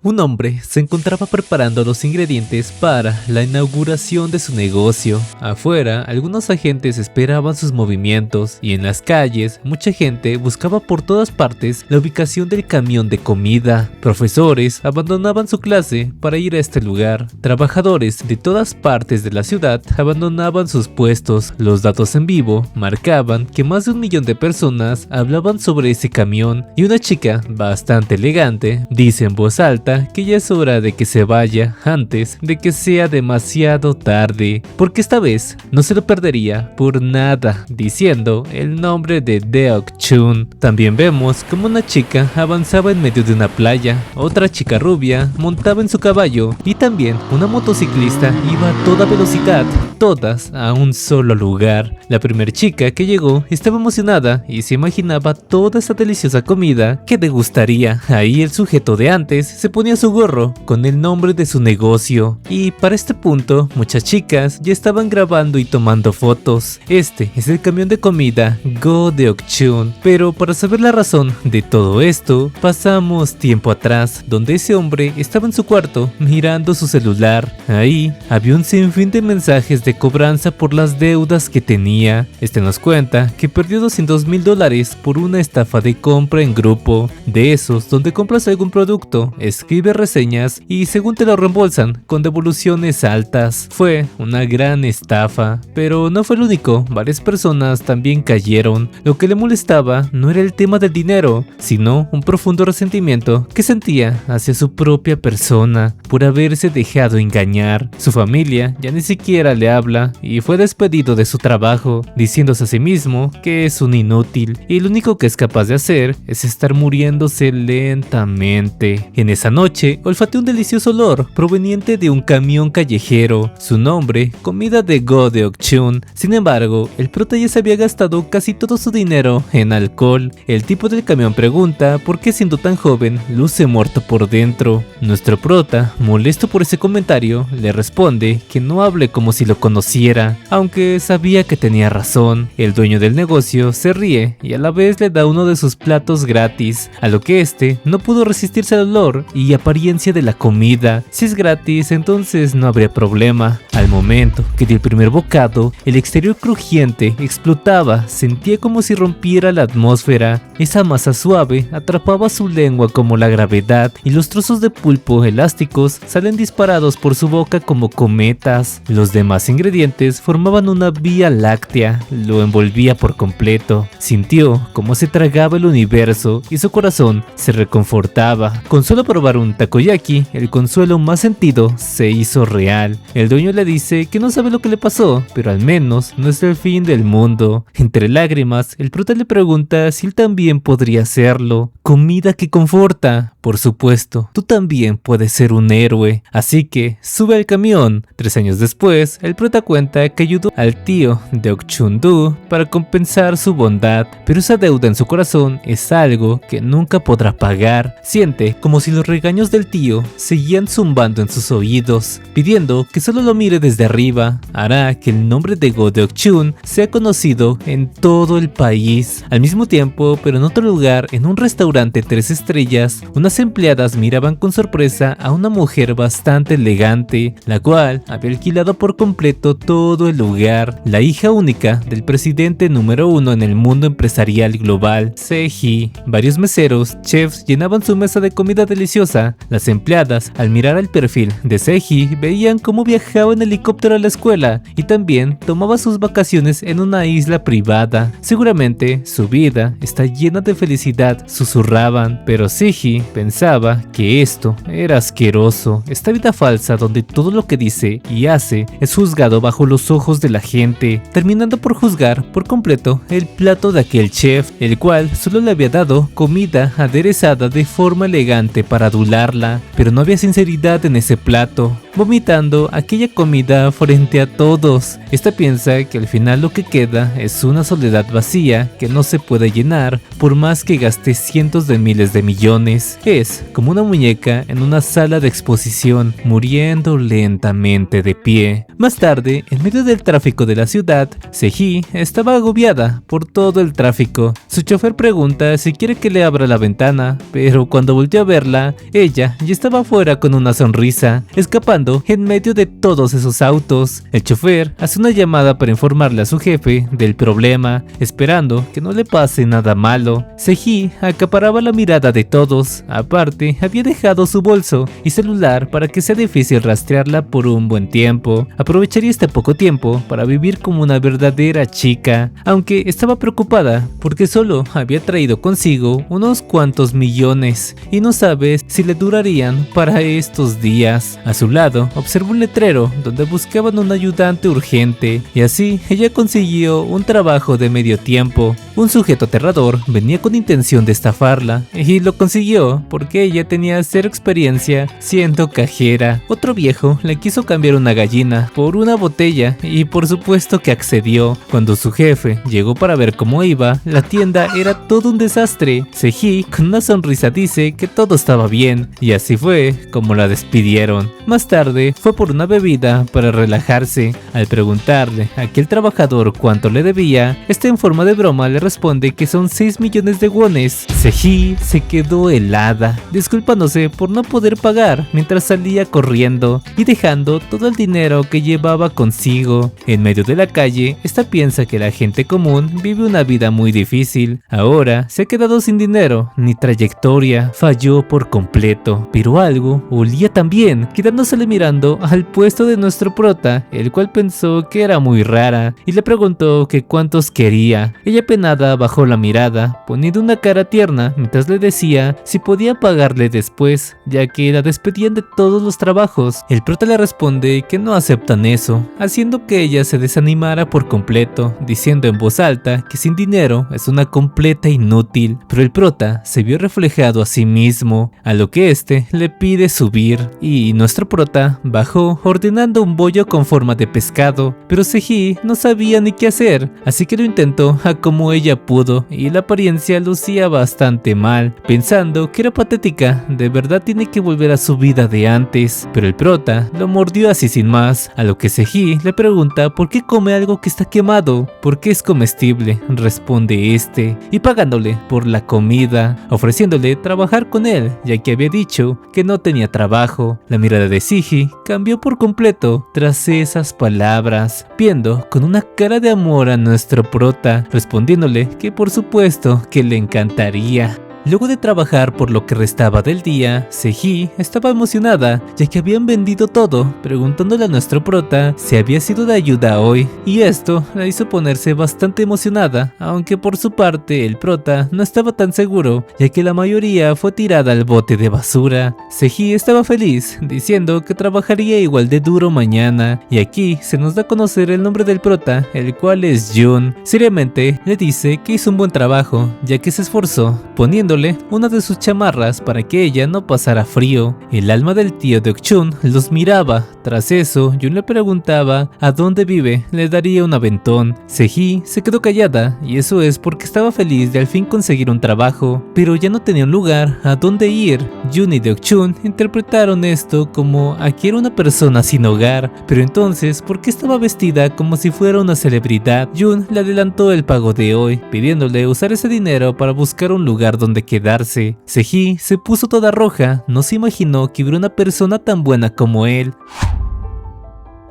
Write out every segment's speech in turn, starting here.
Un hombre se encontraba preparando los ingredientes para la inauguración de su negocio. Afuera, algunos agentes esperaban sus movimientos y en las calles, mucha gente buscaba por todas partes la ubicación del camión de comida. Profesores abandonaban su clase para ir a este lugar. Trabajadores de todas partes de la ciudad abandonaban sus puestos. Los datos en vivo marcaban que más de 1 millón de personas hablaban sobre ese camión y una chica bastante elegante dice en voz alta que ya es hora de que se vaya antes de que sea demasiado tarde, porque esta vez no se lo perdería por nada, diciendo el nombre de Deok-chun. También vemos como una chica avanzaba en medio de una playa, otra chica rubia montaba en su caballo y también una motociclista iba a toda velocidad, todas a un solo lugar. La primera chica que llegó estaba emocionada y se imaginaba toda esa deliciosa comida que degustaría. Ahí el sujeto de antes se ponía su gorro con el nombre de su negocio y para este punto muchas chicas ya estaban grabando y tomando fotos. Este es el camión de comida Go Deok-chun, pero para saber la razón de todo esto pasamos tiempo atrás, donde ese hombre estaba en su cuarto mirando su celular. Ahí había un sinfín de mensajes de cobranza por las deudas que tenía. Este nos cuenta que perdió $200,000 por una estafa de compra en grupo, de esos donde compras algún producto, escribe reseñas y según te lo reembolsan con devoluciones altas. Fue una gran estafa, pero no fue el único, varias personas también cayeron. Lo que le molestaba no era el tema del dinero, sino un profundo resentimiento que sentía hacia su propia persona por haberse dejado engañar. Su familia ya ni siquiera le habla y fue despedido de su trabajo, diciéndose a sí mismo que es un inútil y lo único que es capaz de hacer es estar muriéndose lentamente. En esa noche olfateó un delicioso olor proveniente de un camión callejero. Su nombre, comida de Go Deok-chun. Sin embargo, el prota ya se había gastado casi todo su dinero en alcohol. El tipo del camión pregunta por qué siendo tan joven luce muerto por dentro. Nuestro prota, molesto por ese comentario, le responde que no hable como si lo conociera, aunque sabía que tenía razón. El dueño del negocio se ríe y a la vez le da uno de sus platos gratis, a lo que este no pudo resistirse al olor y apariencia de la comida. Si es gratis, entonces no habría problema. Al momento que dio el primer bocado, el exterior crujiente explotaba, sentía como si rompiera la atmósfera. Esa masa suave atrapaba su lengua como la gravedad y los trozos de pulpo elásticos salen disparados por su boca como cometas. Los demás ingredientes formaban una vía láctea, lo envolvía por completo. Sintió cómo se tragaba el universo y su corazón se reconfortaba. Con solo probar un takoyaki, el consuelo más sentido se hizo real. El dueño le dice que no sabe lo que le pasó, pero al menos no es el fin del mundo. Entre lágrimas, el prota le pregunta si él también podría hacerlo. Comida que conforta. Por supuesto, tú también puedes ser un héroe. Así que sube al camión. 3 años después, el prota cuenta que ayudó al tío Deok-chun-do para compensar su bondad, pero esa deuda en su corazón es algo que nunca podrá pagar. Siente como si los regaños del tío seguían zumbando en sus oídos, pidiendo que solo lo mire desde arriba. Hará que el nombre de Go Deok-chun sea conocido en todo el país. Al mismo tiempo, pero en otro lugar, en un restaurante 3 estrellas, unas empleadas miraban con sorpresa a una mujer bastante elegante, la cual había alquilado por completo todo el lugar. La hija única del presidente número 1 en el mundo empresarial global, Se-hee. Varios meseros, chefs llenaban su mesa de comida deliciosa. Las empleadas, al mirar el perfil de Se-hee, veían cómo viajaba en helicóptero a la escuela y también tomaba sus vacaciones en una isla privada. Seguramente su vida está llena de felicidad, susurraban, pero Se-hee pensaba que esto era asqueroso. Esta vida falsa donde todo lo que dice y hace es juzgado bajo los ojos de la gente, terminando por juzgar por completo el plato de aquel chef, el cual solo le había dado comida aderezada de forma elegante para adularla, pero no había sinceridad en ese plato, vomitando aquella comida frente a todos. Esta piensa que al final lo que queda es una soledad vacía que no se puede llenar por más que gaste cientos de miles de millones. Es como una muñeca en una sala de exposición posición, muriendo lentamente de pie. Más tarde, en medio del tráfico de la ciudad, Sehee estaba agobiada por todo el tráfico. Su chofer pregunta si quiere que le abra la ventana, pero cuando volteó a verla, ella ya estaba afuera con una sonrisa, escapando en medio de todos esos autos. El chofer hace una llamada para informarle a su jefe del problema, esperando que no le pase nada malo. Sehee acaparaba la mirada de todos. Aparte, había dejado su bolso y celular para que sea difícil rastrearla por un buen tiempo. Aprovecharía este poco tiempo para vivir como una verdadera chica, aunque estaba preocupada porque solo había traído consigo unos cuantos millones y no sabe si le durarían para estos días. A su lado, observó un letrero donde buscaban un ayudante urgente y así ella consiguió un trabajo de medio tiempo. Un sujeto aterrador venía con intención de estafarla y lo consiguió porque ella tenía cero experiencia siendo cajera. Otro viejo le quiso cambiar una gallina por una botella y por supuesto que accedió. Cuando su jefe llegó para ver cómo iba, la tienda era todo un desastre. Sehee con una sonrisa dice que todo estaba bien y así fue como la despidieron. Más tarde fue por una bebida para relajarse. Al preguntarle a aquel trabajador cuánto le debía, este en forma de broma le responde que son 6 millones de wones. Sehee se quedó helada, disculpándose por no poder pagar mientras salía corriendo y dejando todo el dinero que llevaba consigo. En medio de la calle, esta piensa que la gente común vive una vida muy difícil. Ahora se ha quedado sin dinero ni trayectoria, falló por completo, pero algo olía también, quedándosele mirando al puesto de nuestro prota, el cual pensó que era muy rara y le preguntó que cuántos quería. Ella penada bajó la mirada, poniendo una cara tierna mientras le decía si podía pagarle después, ya que la despedían de todos los trabajos. El prota le responde que no aceptan eso, haciendo que ella se desanimara por completo, diciendo en voz alta que sin dinero es una completa inútil, pero el prota se vio reflejado a sí mismo, a lo que este le pide subir, y nuestro prota bajó ordenando un bollo con forma de pescado, pero Sehee no sabía ni qué hacer, así que lo intentó a como ella pudo y la apariencia lucía bastante mal, pensando que era patética, de verdad tiene que volver a su vida de antes, pero el prota lo mordió así sin más, a lo que Sehee le pregunta por qué come algo que está quemado, porque es comestible, responde este, y pagándole por la comida, ofreciéndole trabajar con él, ya que había dicho que no tenía trabajo. La mirada de Sehee cambió por completo tras esas palabras, viendo con una cara de amor a nuestro prota, respondiéndole que por supuesto que le encantaría. Luego de trabajar por lo que restaba del día, Sehee estaba emocionada ya que habían vendido todo, preguntándole a nuestro prota si había sido de ayuda hoy, y esto la hizo ponerse bastante emocionada, aunque por su parte el prota no estaba tan seguro, ya que la mayoría fue tirada al bote de basura. Sehee estaba feliz, diciendo que trabajaría igual de duro mañana, y aquí se nos da a conocer el nombre del prota, el cual es Jun. Seriamente le dice que hizo un buen trabajo, ya que se esforzó, poniéndole una de sus chamarras para que ella no pasara frío. El alma del tío de Okchun los miraba. Tras eso, Jun le preguntaba a dónde vive, le daría un aventón. Sehee se quedó callada, y eso es porque estaba feliz de al fin conseguir un trabajo, pero ya no tenía un lugar a dónde ir. Jun y Deokchun interpretaron esto como aquí era una persona sin hogar, pero entonces, ¿por qué estaba vestida como si fuera una celebridad? Jun le adelantó el pago de hoy, pidiéndole usar ese dinero para buscar un lugar donde quedarse. Sehee se puso toda roja, no se imaginó que hubiera una persona tan buena como él.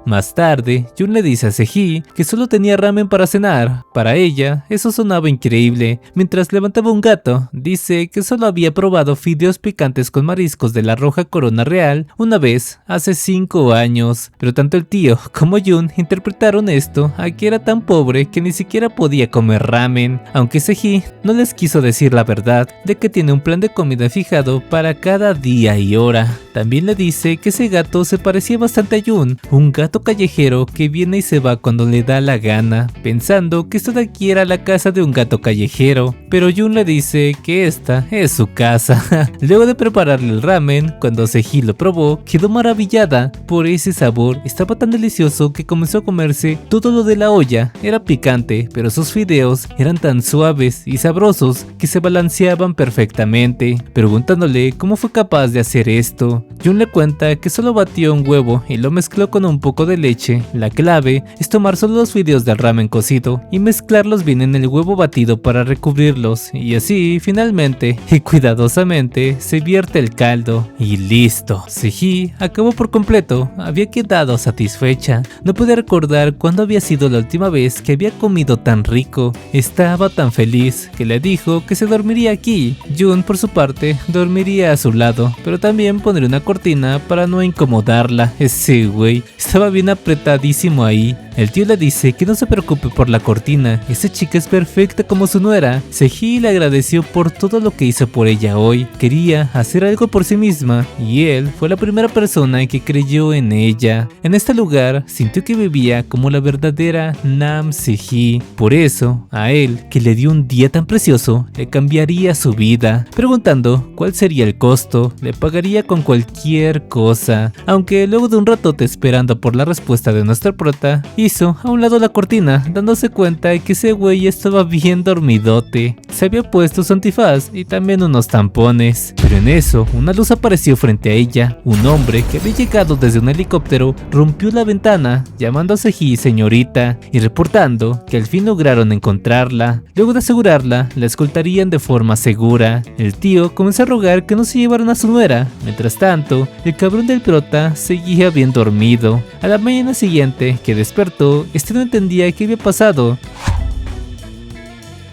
Más tarde, Jun le dice a Sehee que solo tenía ramen para cenar. Para ella, eso sonaba increíble. Mientras levantaba un gato, dice que solo había probado fideos picantes con mariscos de la Roja Corona Real una vez, hace 5 años. Pero tanto el tío como Jun interpretaron esto a que era tan pobre que ni siquiera podía comer ramen. Aunque Sehee no les quiso decir la verdad de que tiene un plan de comida fijado para cada día y hora. También le dice que ese gato se parecía bastante a Jun, un gato gato callejero que viene y se va cuando le da la gana, pensando que esto de aquí era la casa de un gato callejero, pero Jun le dice que esta es su casa. Luego de prepararle el ramen, cuando Seji lo probó, quedó maravillada por ese sabor, estaba tan delicioso que comenzó a comerse todo lo de la olla. Era picante, pero sus fideos eran tan suaves y sabrosos que se balanceaban perfectamente. Preguntándole cómo fue capaz de hacer esto, Jun le cuenta que solo batió un huevo y lo mezcló con un poco de leche. La clave es tomar solo los fideos del ramen cocido y mezclarlos bien en el huevo batido para recubrirlos, y así finalmente y cuidadosamente se vierte el caldo y listo. Seji acabó por completo, había quedado satisfecha, no podía recordar cuándo había sido la última vez que había comido tan rico. Estaba tan feliz que le dijo que se dormiría aquí. Jun por su parte dormiría a su lado, pero también pondría una cortina para no incomodarla. Ese güey estaba bien apretadísimo ahí. El tío le dice que no se preocupe por la cortina, esa chica es perfecta como su nuera. Seji le agradeció por todo lo que hizo por ella hoy, quería hacer algo por sí misma y él fue la primera persona que creyó en ella. En este lugar sintió que vivía como la verdadera Nam Seji, por eso a él, que le dio un día tan precioso, le cambiaría su vida. Preguntando cuál sería el costo, le pagaría con cualquier cosa, aunque luego de un ratote esperando por la respuesta de nuestra prota, hizo a un lado la cortina, dándose cuenta de que ese güey estaba bien dormidote. Se había puesto su antifaz y también unos tampones, pero en eso una luz apareció frente a ella. Un hombre que había llegado desde un helicóptero rompió la ventana, llamando a Seji señorita y reportando que al fin lograron encontrarla. Luego de asegurarla, la escoltarían de forma segura. El tío comenzó a rogar que no se llevaran a su nuera. Mientras tanto, el cabrón del prota seguía bien dormido. A la mañana siguiente que despertó, este no entendía qué había pasado.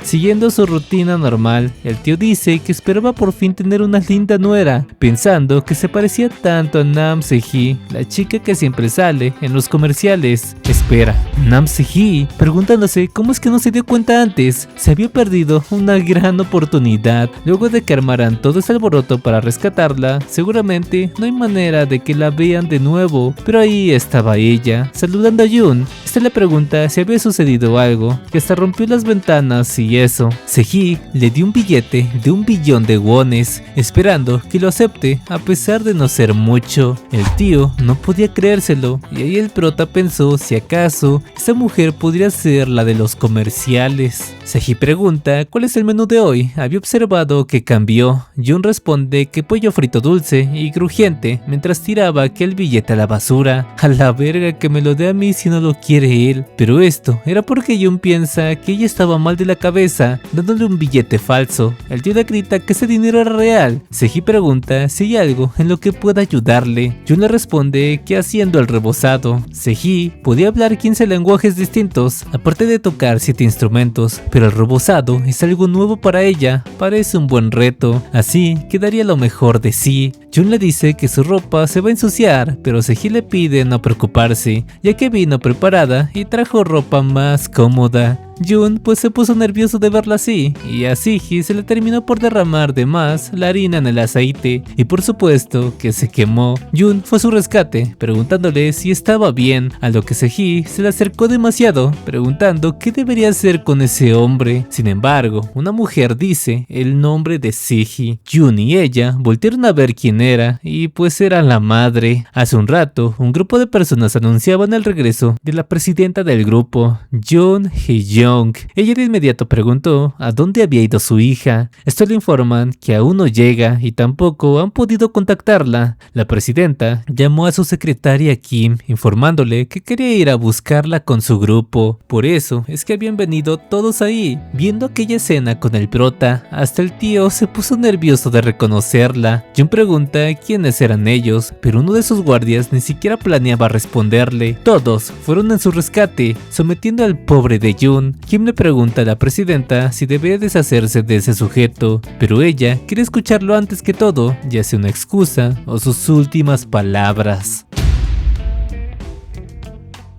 Siguiendo su rutina normal, el tío dice que esperaba por fin tener una linda nuera, pensando que se parecía tanto a Nam Seji, la chica que siempre sale en los comerciales. Espera, Nam Seji, preguntándose cómo es que no se dio cuenta antes. Se había perdido una gran oportunidad. Luego de que armaran todo ese alboroto para rescatarla, seguramente no hay manera de que la vean de nuevo, pero ahí estaba ella, saludando a Jun. Este le pregunta si había sucedido algo, que hasta rompió las ventanas y eso. Seji le dio un billete de 1 billón de wones, esperando que lo acepte a pesar de no ser mucho. El tío no podía creérselo y ahí el prota pensó si acaso esa mujer podría ser la de los comerciales. Seji pregunta cuál es el menú de hoy, había observado que cambió. Jun responde que pollo frito dulce y crujiente mientras tiraba aquel billete a la basura. A la verga que me lo dé a mí si no lo quiere él. Pero esto era porque Jun piensa que ella estaba mal de la cabeza, dándole un billete falso. El tío le grita que ese dinero era real. Seji pregunta si hay algo en lo que pueda ayudarle. Jun le responde que haciendo el rebozado. Seji podía hablar 15 lenguajes distintos, aparte de tocar 7 instrumentos, pero el rebozado es algo nuevo para ella. Parece un buen reto, así que daría lo mejor de sí. Jun le dice que su ropa se va a ensuciar, pero Seji le pide no preocuparse, ya que vino preparada y trajo ropa más cómoda. Jun pues se puso nervioso de verla así, y a Seji se le terminó por derramar de más la harina en el aceite, y por supuesto que se quemó. Jun fue a su rescate, preguntándole si estaba bien, a lo que Seji se le acercó demasiado, preguntando qué debería hacer con ese hombre. Sin embargo, una mujer dice el nombre de Seji. Jun y ella voltearon a ver quién era, y pues era la madre. Hace un rato, un grupo de personas anunciaban el regreso de la presidenta del grupo, Jun Hee-young. Ella de inmediato preguntó a dónde había ido su hija. Esto le informan que aún no llega y tampoco han podido contactarla. La presidenta llamó a su secretaria Kim, informándole que quería ir a buscarla con su grupo. Por eso es que habían venido todos ahí. Viendo aquella escena con el prota, hasta el tío se puso nervioso de reconocerla. Jun pregunta quiénes eran ellos, pero uno de sus guardias ni siquiera planeaba responderle. Todos fueron en su rescate, sometiendo al pobre de Jun. Kim le pregunta a la presidenta si debe deshacerse de ese sujeto, pero ella quiere escucharlo antes que todo, ya sea una excusa o sus últimas palabras.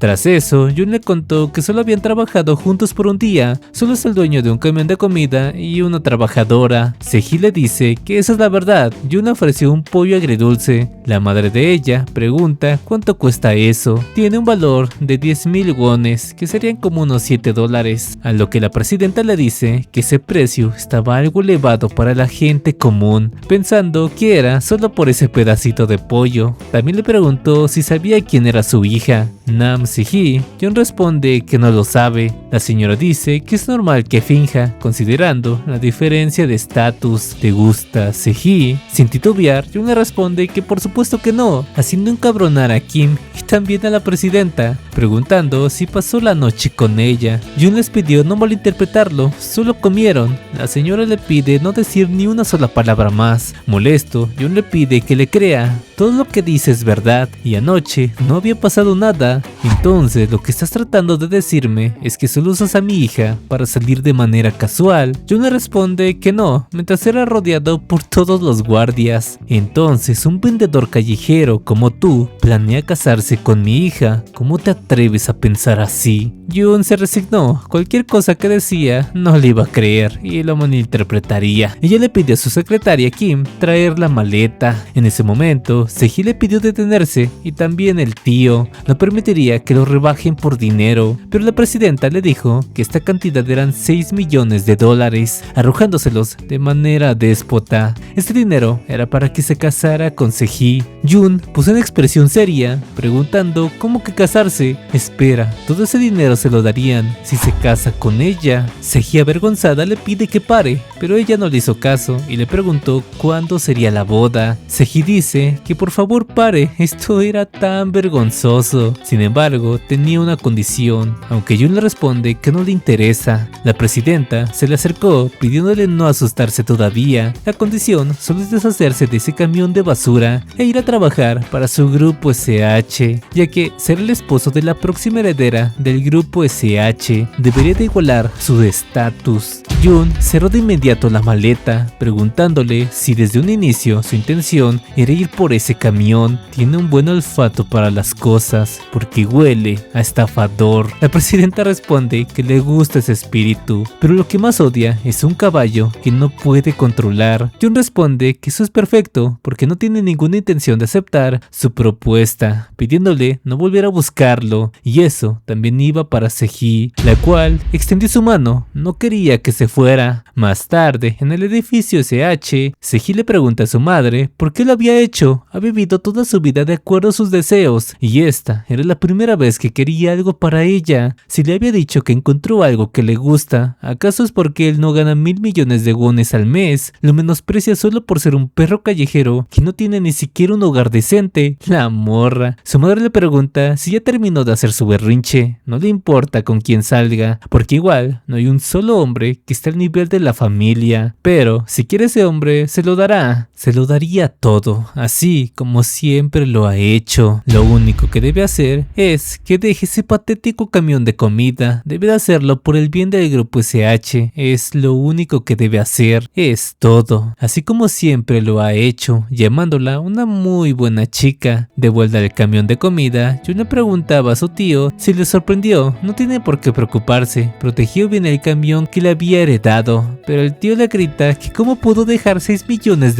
Tras eso, Jun le contó que solo habían trabajado juntos por un día, solo es el dueño de un camión de comida y una trabajadora. Sehee le dice que esa es la verdad. Jun ofreció un pollo agridulce. La madre de ella pregunta cuánto cuesta eso. Tiene un valor de 10,000 wones, que serían como unos $7, a lo que la presidenta le dice que ese precio estaba algo elevado para la gente común, pensando que era solo por ese pedacito de pollo. También le preguntó si sabía quién era su hija, Nam Se-hee. Jun responde que no lo sabe. La señora dice que es normal que finja, considerando la diferencia de estatus. ¿Te gusta Se-hee? Sin titubear, Jun le responde que por supuesto que no, haciendo encabronar a Kim y también a la presidenta, preguntando si pasó la noche con ella. Jun les pidió no malinterpretarlo, solo comieron. La señora le pide no decir ni una sola palabra más. Molesto, Jun le pide que le crea. Todo lo que dice es verdad y anoche no había pasado nada. Entonces lo que estás tratando de decirme es que solo usas a mi hija para salir de manera casual. Jun le responde que no, mientras era rodeado por todos los guardias. Entonces un vendedor callejero como tú planea casarse con mi hija. ¿Cómo te atreves a pensar así? Jun se resignó. Cualquier cosa que decía no le iba a creer y lo malinterpretaría. Ella le pidió a su secretaria Kim traer la maleta. En ese momento, Sehee le pidió detenerse y también el tío. No permitiría que lo rebajen por dinero, pero la presidenta le dijo que esta cantidad eran $6 millones, arrojándoselos de manera déspota. Este dinero era para que se casara con Sehee. Jun puso una expresión seria, preguntando ¿cómo que casarse? Espera, todo ese dinero se lo darían si se casa con ella. Sehee, avergonzada, le pide que pare, pero ella no le hizo caso y le preguntó cuándo sería la boda. Sehee dice que por favor pare, esto era tan vergonzoso. Sin embargo, tenía una condición, aunque Jun le responde que no le interesa. La presidenta se le acercó pidiéndole no asustarse todavía. La condición solo es deshacerse de ese camión de basura e ir a trabajar para su grupo SH, ya que ser el esposo de la próxima heredera del grupo SH debería de igualar su estatus. Jun cerró de inmediato la maleta, preguntándole si desde un inicio su intención era ir por ese camión. Tiene un buen olfato para las cosas, porque huele a estafador. La presidenta responde que le gusta ese espíritu, pero lo que más odia es un caballo que no puede controlar. Jun responde que eso es perfecto, porque no tiene ninguna intención de aceptar su propuesta, pidiéndole no volver a buscarlo, y eso también iba para Sehee, la cual extendió su mano, no quería que se fuera. Más tarde, en el edificio SH, Sehee le pregunta a su madre por qué lo había hecho. Ha vivido toda su vida de acuerdo a sus deseos, y esta era la primera vez que quería algo para ella. Si le había dicho que encontró algo que le gusta, ¿acaso es porque él no gana 1,000 millones de wones al mes? Lo menosprecia solo por ser un perro callejero que no tiene ni siquiera un hogar decente. La morra. Su madre le pregunta si ya terminó de hacer su berrinche. No le importa con quién salga, porque igual no hay un solo hombre que esté al nivel de la familia. Pero si quiere ese hombre, se lo dará. Se lo daría todo, así como siempre lo ha hecho. Lo único que debe hacer es que deje ese patético camión de comida. Debe de hacerlo por el bien del grupo SH. Es lo único que debe hacer. Es todo. Así como siempre lo ha hecho, llamándola una muy buena chica. De vuelta al camión de comida, Jun le preguntaba a su tío si le sorprendió. No tiene por qué preocuparse. Protegió bien el camión que le había heredado. Pero el tío le grita que cómo pudo dejar $6 millones.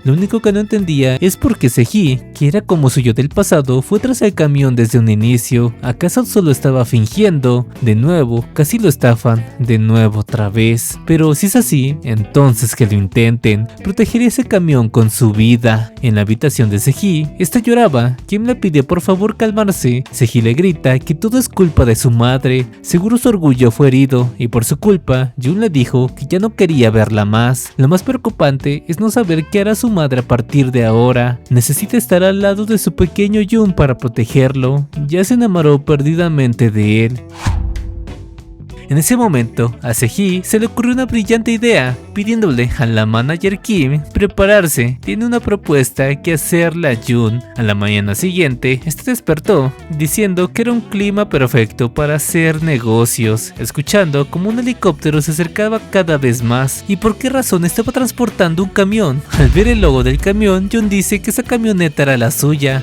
Lo único que no entendía es por qué Sehee, que era como suyo del pasado, fue tras el camión desde un inicio. ¿Acaso solo estaba fingiendo? De nuevo, casi lo estafan. De nuevo otra vez. Pero si es así, entonces que lo intenten. Protegería ese camión con su vida. En la habitación de Sehee, esta lloraba. Kim le pide por favor calmarse. Sehee le grita que todo es culpa de su madre. Seguro su orgullo fue herido y por su culpa, Jun le dijo que ya no quería verla más. Lo más preocupante es no saber qué hará su madre a partir de ahora. Necesita estar al lado de su pequeño Jun para protegerlo. Ya se enamoró perdidamente de él. En ese momento, a Sehee se le ocurrió una brillante idea, pidiéndole a la manager Kim prepararse. Tiene una propuesta que hacerle a Jun. A la mañana siguiente, este despertó, diciendo que era un clima perfecto para hacer negocios, escuchando como un helicóptero se acercaba cada vez más. ¿Y por qué razón estaba transportando un camión? Al ver el logo del camión, Jun dice que esa camioneta era la suya.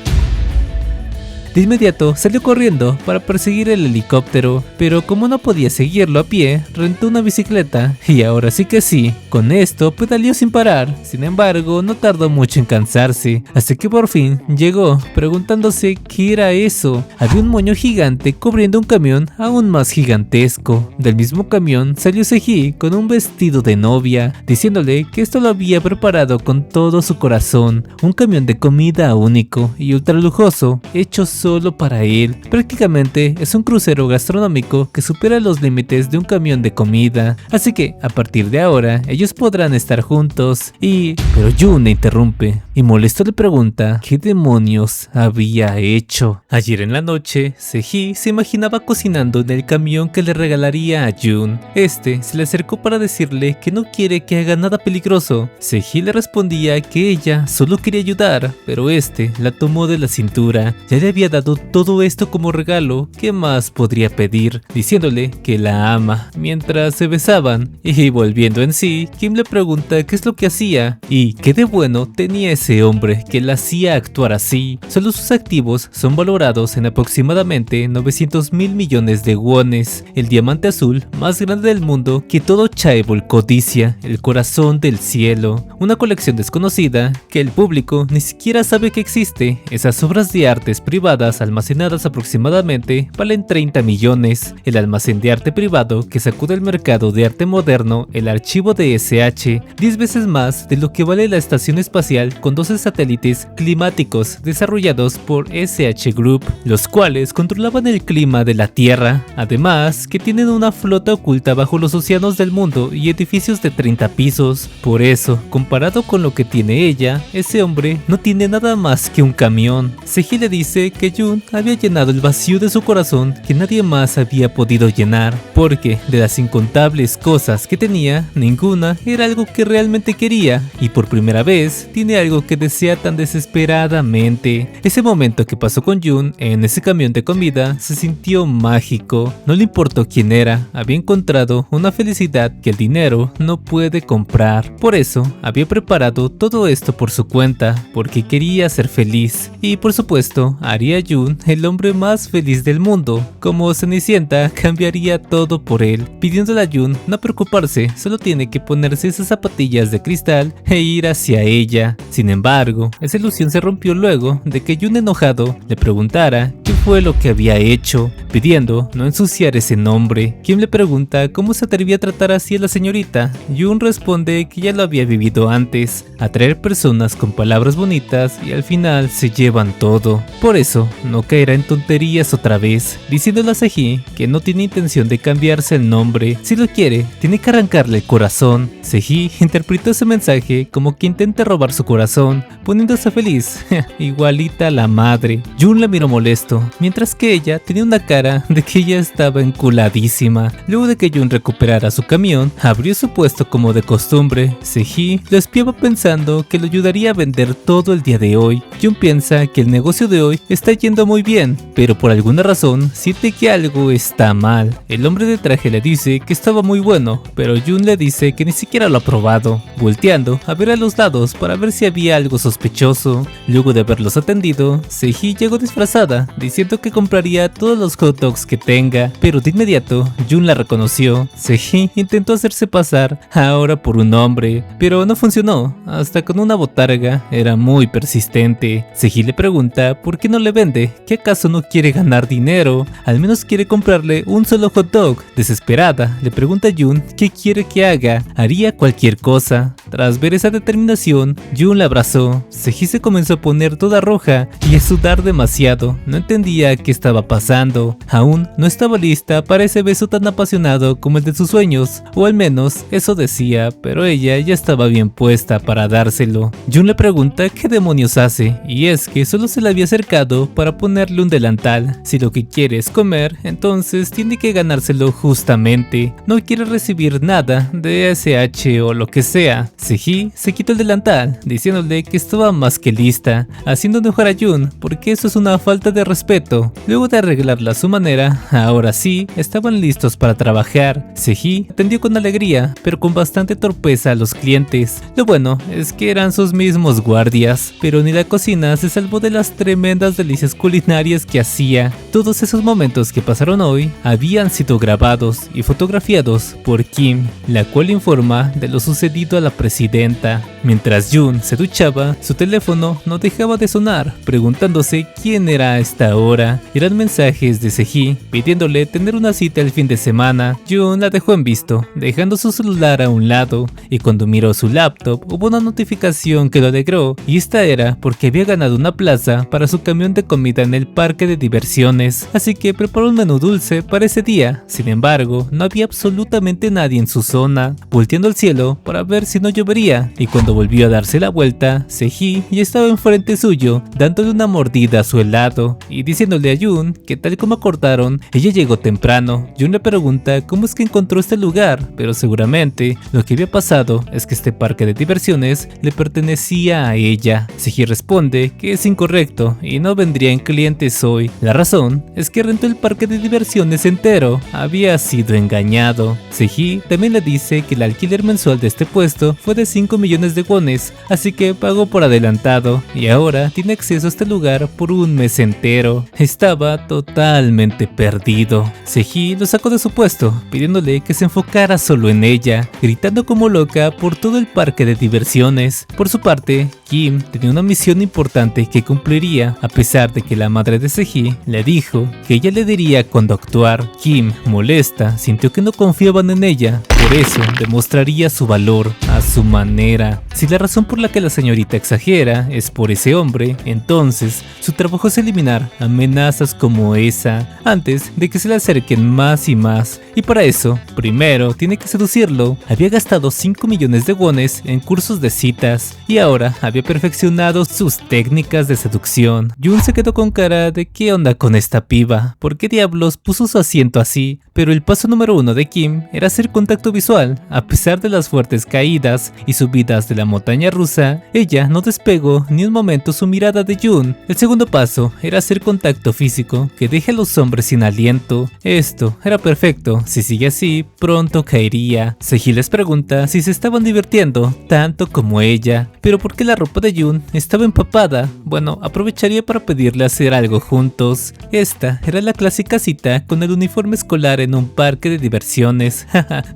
De inmediato salió corriendo para perseguir el helicóptero, pero como no podía seguirlo a pie, rentó una bicicleta y ahora sí que sí, con esto pedaleó sin parar. Sin embargo, no tardó mucho en cansarse, hasta que por fin llegó, preguntándose qué era eso. Había un moño gigante cubriendo un camión aún más gigantesco. Del mismo camión salió Seji con un vestido de novia, diciéndole que esto lo había preparado con todo su corazón, un camión de comida único y ultra lujoso, hecho solo para él. Prácticamente es un crucero gastronómico que supera los límites de un camión de comida, así que a partir de ahora ellos podrán estar juntos. Pero Jun le interrumpe y molesto le pregunta qué demonios había hecho. Ayer en la noche, Seji se imaginaba cocinando en el camión que le regalaría a Jun. Este se le acercó para decirle que no quiere que haga nada peligroso. Seji le respondía que ella solo quería ayudar, pero este la tomó de la cintura. Ya le había dado todo esto como regalo, ¿qué más podría pedir? Diciéndole que la ama. Mientras se besaban y volviendo en sí, Kim le pregunta qué es lo que hacía y qué de bueno tenía ese hombre que la hacía actuar así. Solo sus activos son valorados en aproximadamente 900.000 millones de wones, el diamante azul más grande del mundo que todo Chaebol codicia, el corazón del cielo, una colección desconocida que el público ni siquiera sabe que existe. Esas obras de artes privadas almacenadas aproximadamente valen 30 millones. El almacén de arte privado que sacude el mercado de arte moderno, el archivo de SH, 10 veces más de lo que vale la estación espacial con 12 satélites climáticos desarrollados por SH Group, los cuales controlaban el clima de la Tierra. Además, que tienen una flota oculta bajo los océanos del mundo y edificios de 30 pisos. Por eso, comparado con lo que tiene ella, ese hombre no tiene nada más que un camión. Seji le dice que Jun había llenado el vacío de su corazón que nadie más había podido llenar, porque de las incontables cosas que tenía, ninguna era algo que realmente quería, y por primera vez tiene algo que desea tan desesperadamente. Ese momento que pasó con Jun en ese camión de comida se sintió mágico. No le importó quién era, había encontrado una felicidad que el dinero no puede comprar. Por eso había preparado todo esto por su cuenta, porque quería ser feliz. Y por supuesto, haría a Jun el hombre más feliz del mundo. Como Cenicienta, cambiaría todo por él, pidiéndole a Jun no preocuparse, solo tiene que ponerse esas zapatillas de cristal e ir hacia ella. Sin embargo, esa ilusión se rompió luego de que Jun, enojado, le preguntara qué fue lo que había hecho, pidiendo no ensuciar ese nombre. Kim le pregunta cómo se atrevía a tratar así a la señorita. Jun responde que ya lo había vivido antes, atraer personas con palabras bonitas y al final se llevan todo. Por eso no caerá en tonterías otra vez, diciéndole a Seji que no tiene intención de cambiarse el nombre. Si lo quiere, tiene que arrancarle el corazón. Seji interpretó ese mensaje como que intenta robar su corazón, poniéndose feliz, igualita a la madre. Jun la miró molesto, mientras que ella tenía una cara de que ella estaba enculadísima. Luego de que Jun recuperara su camión, abrió su puesto como de costumbre. Seji lo espiaba pensando que lo ayudaría a vender todo el día de hoy. Jun piensa que el negocio de hoy está yendo muy bien, pero por alguna razón siente que algo está mal. El hombre de traje le dice que estaba muy bueno, pero Jun le dice que ni siquiera lo ha probado, volteando a ver a los lados para ver si había algo sospechoso. Luego de haberlos atendido, Seji llegó disfrazada, diciendo que compraría todos los hot dogs que tenga, pero de inmediato Jun la reconoció. Seji intentó hacerse pasar ahora por un hombre, pero no funcionó, hasta con una botarga. Era muy persistente. Seji le pregunta por qué no le vende, que acaso no quiere ganar dinero, al menos quiere comprarle un solo hot dog. Desesperada, le pregunta a Jun qué quiere que haga, haría cualquier cosa. Tras ver esa determinación, Jun la abrazó. Seji se comenzó a poner toda roja y a sudar demasiado. No entendía qué estaba pasando. Aún no estaba lista para ese beso tan apasionado como el de sus sueños, o al menos eso decía, pero ella ya estaba bien puesta para dárselo. Jun le pregunta qué demonios hace, y es que solo se le había acercado para ponerle un delantal. Si lo que quiere es comer, entonces tiene que ganárselo justamente. No quiere recibir nada de SH o lo que sea. Sehee se quitó el delantal, diciéndole que estaba más que lista, haciendo enojar a Jun porque eso es una falta de respeto. Luego de arreglarla a su manera, ahora sí, estaban listos para trabajar. Sehee atendió con alegría, pero con bastante torpeza a los clientes. Lo bueno es que eran sus mismos guardias, pero ni la cocina se salvó de las tremendas delicias culinarias que hacía. Todos esos momentos que pasaron hoy habían sido grabados y fotografiados por Kim, la cual informa de lo sucedido a la presidenta. Mientras Jun se duchaba, su teléfono no dejaba de sonar, preguntándose quién era a esta hora. Eran mensajes de Sehee pidiéndole tener una cita el fin de semana. Jun la dejó en visto, dejando su celular a un lado, y cuando miró su laptop hubo una notificación que lo alegró, y esta era porque había ganado una plaza para su camión de comida en el parque de diversiones, así que preparó un menú dulce para ese día. Sin embargo, no había absolutamente nadie en su zona, volteando al cielo para ver si no llovería, y cuando volvió a darse la vuelta, Sehee ya estaba enfrente suyo, dándole una mordida a su helado y diciéndole a Jun que tal como acordaron, ella llegó temprano. Jun le pregunta cómo es que encontró este lugar, pero seguramente lo que había pasado es que este parque de diversiones le pertenecía a ella. Sehee responde que es incorrecto y no vendrían clientes hoy. La razón es que rentó el parque de diversiones entero, había sido engañado. Sehee también le dice que el alquiler mensual de este puesto fue de 5 millones de wones, así que pagó por adelantado y ahora tiene acceso a este lugar por un mes entero. Estaba totalmente perdido. Sehee lo sacó de su puesto, pidiéndole que se enfocara solo en ella, gritando como loca por todo el parque de diversiones. Por su parte, Kim tenía una misión importante que cumpliría, a pesar de que la madre de Sehee le dijo que ella le diría cuándo actuar. Kim, molesta, sintió que no confiaban en ella, por eso demostraría su valor a su manera. Si la razón por la que la señorita exagera es por ese hombre, entonces su trabajo es eliminar amenazas como esa antes de que se le acerquen más y más, y para eso primero tiene que seducirlo. Había gastado 5 millones de wones en cursos de citas y ahora había perfeccionado sus técnicas de seducción. Jun se quedó con cara de ¿qué onda con esta piba? ¿Por qué diablos puso su asiento así? Pero el paso número 1 de Kim era hacer contacto visual. A pesar de las fuertes caídas y subidas de la montaña rusa, ella no despegó ni un momento su mirada de Jun. El segundo paso era hacer contacto físico que deje a los hombres sin aliento. Esto era perfecto, si sigue así, pronto caería. Sehee les pregunta si se estaban divirtiendo tanto como ella, pero ¿por qué la ropa de Jun estaba empapada? Bueno, aprovecharía para pedirle hacer algo juntos. Esta era la clásica cita con el uniforme escolar en un parque de diversiones.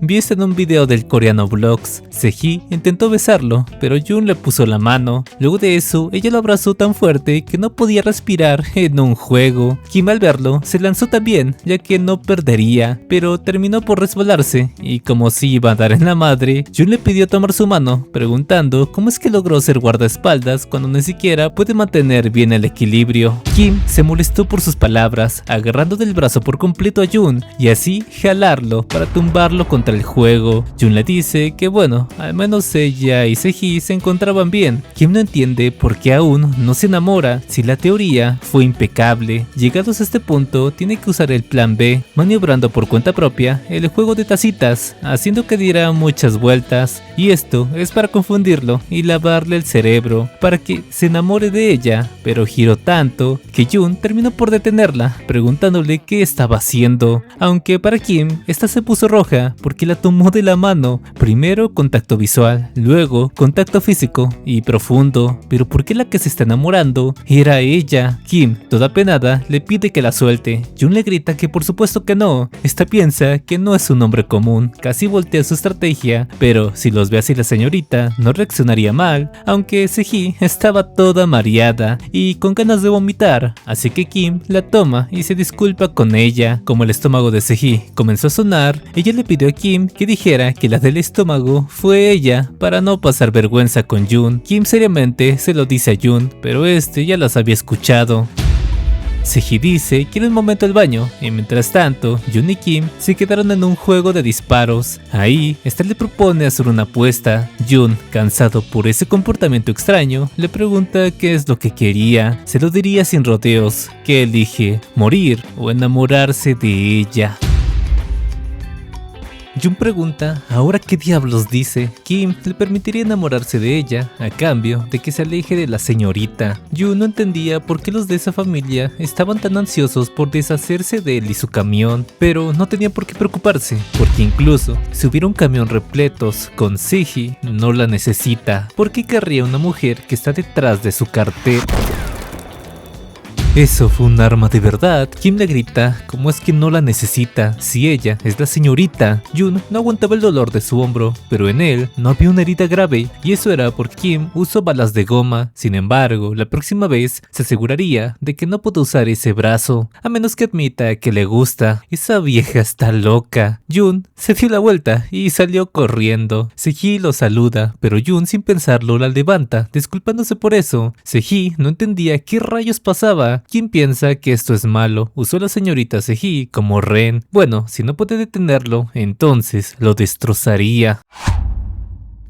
Vi esto en un video del coreano Vlogs. Sehee intentó besarlo, pero Jun le puso la mano. Luego de eso, ella lo abrazó tan fuerte que no podía respirar en un juego. Kim al verlo se lanzó también, ya que no perdería, pero terminó por resbalarse, y como si iba a dar en la madre, Jun le pidió tomar su mano, preguntando cómo es que logró ser guardaespaldas cuando ni siquiera puede mantener bien el equilibrio. Kim se molestó por sus palabras, agarrando del brazo por completo a Jun y así jalarlo para tumbarlo contra el juego. Jun le dice que bueno, al menos ella y Sehee se encontraban bien. Kim no entiende por qué aún no se enamora si la teoría fue impecable. Llegados a este punto, tiene que usar el plan B, maniobrando por cuenta propia el juego de tacitas, haciendo que diera muchas vueltas, y esto es para confundirlo y lavarle el cerebro para que se enamore de ella, pero giró tanto que Jun terminó por detenerla, preguntándole qué estaba haciendo, aunque para Kim esta se puso roja porque la tomó de la mano. Primero contacto visual, luego contacto físico y profundo, pero ¿por qué la que se está enamorando era ella? Kim, toda penada, le pide que la suelte. Jun le grita que por supuesto que no. Esta piensa que no es un hombre común, casi voltea su estrategia, pero si los ve así la señorita no reaccionaría mal, aunque Sehee estaba toda mareada y con ganas de vomitar, así que Kim la toma y se disculpa con ella. Como el estómago de Sehee comenzó a sonar, ella le pidió a Kim que dijera que la del estómago fue ella para no pasar vergüenza con Jun. Kim seriamente se lo dice a Jun, pero este ya las había escuchado. Sehee dice que era el momento del baño, y mientras tanto, Jun y Kim se quedaron en un juego de disparos. Ahí, esta le propone hacer una apuesta. Jun, cansado por ese comportamiento extraño, le pregunta qué es lo que quería. Se lo diría sin rodeos. ¿Qué elige? ¿Morir o enamorarse de ella? Jun pregunta ahora qué diablos dice. Kim le permitiría enamorarse de ella a cambio de que se aleje de la señorita. Jun no entendía por qué los de esa familia estaban tan ansiosos por deshacerse de él y su camión, pero no tenía por qué preocuparse, porque incluso si hubiera un camión repletos con Seji, no la necesita. ¿Por qué querría una mujer que está detrás de su cartel? Eso fue un arma de verdad. Kim le grita cómo es que no la necesita si ella es la señorita. Jun no aguantaba el dolor de su hombro, pero en él no había una herida grave y eso era porque Kim usó balas de goma. Sin embargo, la próxima vez se aseguraría de que no puede usar ese brazo, a menos que admita que le gusta. Esa vieja está loca. Jun se dio la vuelta y salió corriendo. Seji lo saluda, pero Jun sin pensarlo la levanta, disculpándose por eso. Seji no entendía qué rayos pasaba. Kim piensa que esto es malo. Usó a la señorita Seji como rehén. Bueno, si no puede detenerlo, entonces lo destrozaría.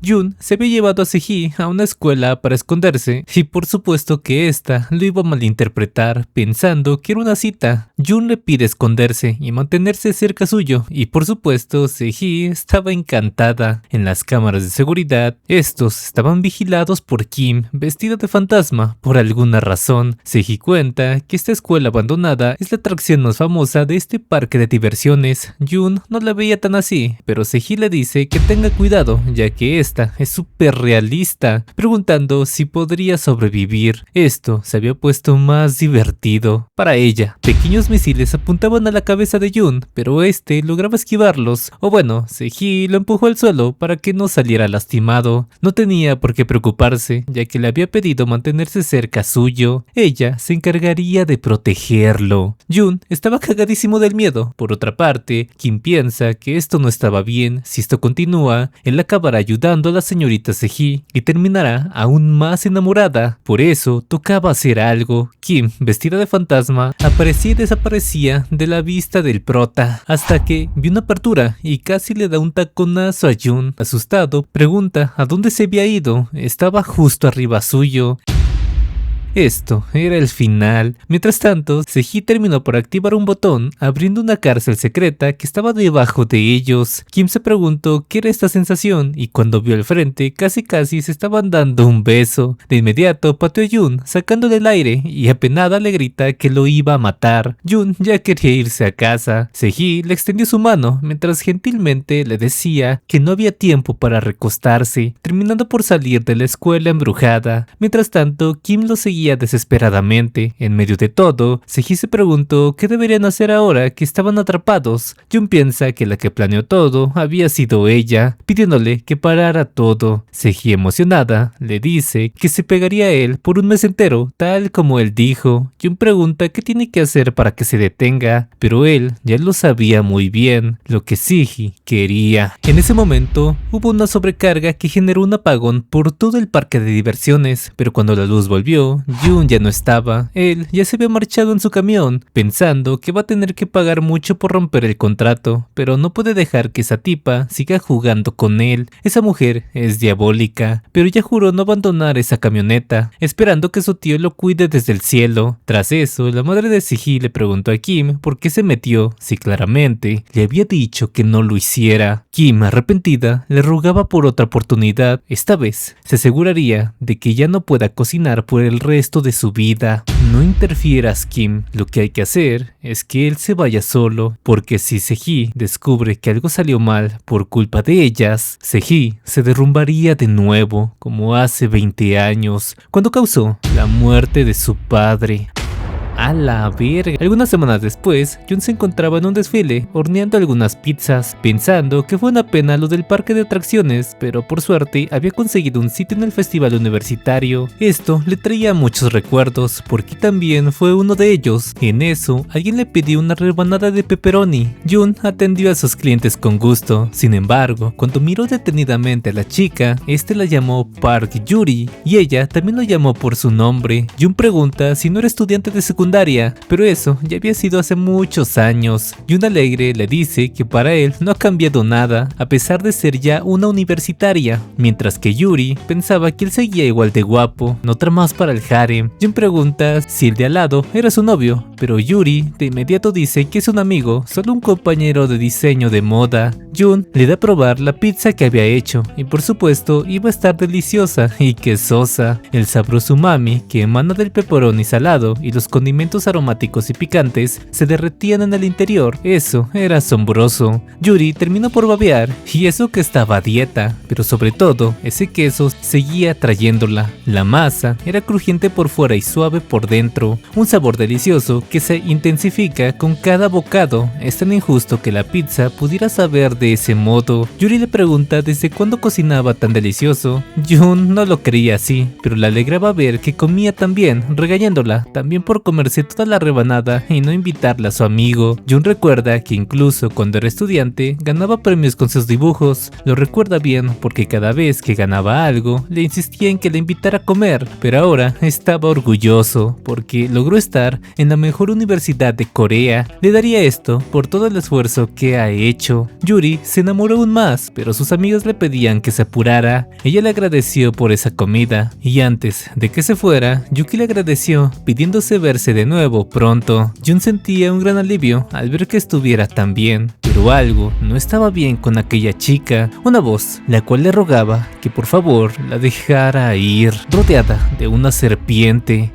Jun se había llevado a Seji a una escuela para esconderse y por supuesto que esta lo iba a malinterpretar pensando que era una cita. Jun le pide esconderse y mantenerse cerca suyo y por supuesto Seji estaba encantada. En las cámaras de seguridad, estos estaban vigilados por Kim vestida de fantasma por alguna razón. Seji cuenta que esta escuela abandonada es la atracción más famosa de este parque de diversiones. Jun no la veía tan así, pero Seji le dice que tenga cuidado ya que esta es súper realista, preguntando si podría sobrevivir. Esto se había puesto más divertido para ella. Pequeños misiles apuntaban a la cabeza de Jun, pero este lograba esquivarlos. O bueno, Seji lo empujó al suelo para que no saliera lastimado. No tenía por qué preocuparse, ya que le había pedido mantenerse cerca suyo. Ella se encargaría de protegerlo. Jun estaba cagadísimo del miedo. Por otra parte, Kim piensa que esto no estaba bien. Si esto continúa, él acabará ayudando a la señorita Seji y terminará aún más enamorada. Por eso tocaba hacer algo. Kim, vestida de fantasma, aparecía y desaparecía de la vista del prota hasta que vio una apertura y casi le da un taconazo a Jun. Asustado, pregunta a dónde se había ido. Estaba justo arriba suyo. Esto era el final. Mientras tanto, Seji terminó por activar un botón, abriendo una cárcel secreta que estaba debajo de ellos. Kim se preguntó qué era esta sensación y cuando vio al frente, casi se estaban dando un beso. De inmediato pateó a Jun, sacándole el aire y apenada le grita que lo iba a matar. Jun ya quería irse a casa. Seji le extendió su mano, mientras gentilmente le decía que no había tiempo para recostarse, terminando por salir de la escuela embrujada. Mientras tanto, Kim lo seguía desesperadamente. En medio de todo, Seji se preguntó qué deberían hacer ahora que estaban atrapados. Jun piensa que la que planeó todo había sido ella, pidiéndole que parara todo. Seji, emocionada, le dice que se pegaría a él por un mes entero, tal como él dijo. Jun pregunta qué tiene que hacer para que se detenga, pero él ya lo sabía muy bien, lo que Seji quería. En ese momento, hubo una sobrecarga que generó un apagón por todo el parque de diversiones, pero cuando la luz volvió, Jun ya no estaba. Él ya se había marchado en su camión, pensando que va a tener que pagar mucho por romper el contrato, pero no puede dejar que esa tipa siga jugando con él. Esa mujer es diabólica, pero ya juró no abandonar esa camioneta, esperando que su tío lo cuide desde el cielo. Tras eso, la madre de Seji le preguntó a Kim por qué se metió, si claramente le había dicho que no lo hiciera. Kim, arrepentida, le rogaba por otra oportunidad. Esta vez, se aseguraría de que ya no pueda cocinar por el resto de su vida. No interfieras, Kim. Lo que hay que hacer es que él se vaya solo, porque si Seji descubre que algo salió mal por culpa de ellas, Seji se derrumbaría de nuevo, como hace 20 años, cuando causó la muerte de su padre. A la verga. Algunas semanas después, Jun se encontraba en un desfile, horneando algunas pizzas, pensando que fue una pena lo del parque de atracciones, pero por suerte había conseguido un sitio en el festival universitario. Esto le traía muchos recuerdos, porque también fue uno de ellos. En eso, alguien le pidió una rebanada de pepperoni. Jun atendió a sus clientes con gusto. Sin embargo, cuando miró detenidamente a la chica, este la llamó Park Yuri, y ella también lo llamó por su nombre. Jun pregunta si no era estudiante de secundaria secundaria, pero eso ya había sido hace muchos años. Jun alegre le dice que para él no ha cambiado nada, a pesar de ser ya una universitaria, mientras que Yuri pensaba que él seguía igual de guapo, otra más para el harem. Jun pregunta si el de al lado era su novio, pero Yuri de inmediato dice que es un amigo, solo un compañero de diseño de moda. Jun le da a probar la pizza que había hecho, y por supuesto iba a estar deliciosa y quesosa. El sabroso umami que emana del pepperoni salado y los condimentos aromáticos y picantes se derretían en el interior. Eso era asombroso. Yuri terminó por babear, y eso que estaba a dieta, pero sobre todo ese queso seguía atrayéndola. La masa era crujiente por fuera y suave por dentro, un sabor delicioso que se intensifica con cada bocado. Es tan injusto que la pizza pudiera saber de ese modo. Yuri le pregunta desde cuándo cocinaba tan delicioso. Jun no lo creía así, pero le alegraba ver que comía tan bien, regañándola también por comerse toda la rebanada y no invitarla a su amigo. Jun recuerda que incluso cuando era estudiante ganaba premios con sus dibujos. Lo recuerda bien porque cada vez que ganaba algo le insistía en que le invitara a comer, pero ahora estaba orgulloso porque logró estar en la mejor universidad de Corea. Le daría esto por todo el esfuerzo que ha hecho. Yuri se enamoró aún más, pero sus amigas le pedían que se apurara. Ella le agradeció por esa comida, y antes de que se fuera, Yuki le agradeció pidiéndose verse de nuevo pronto. Jun sentía un gran alivio al ver que estuviera tan bien, pero algo no estaba bien con aquella chica. Una voz, la cual le rogaba que por favor la dejara ir, rodeada de una serpiente.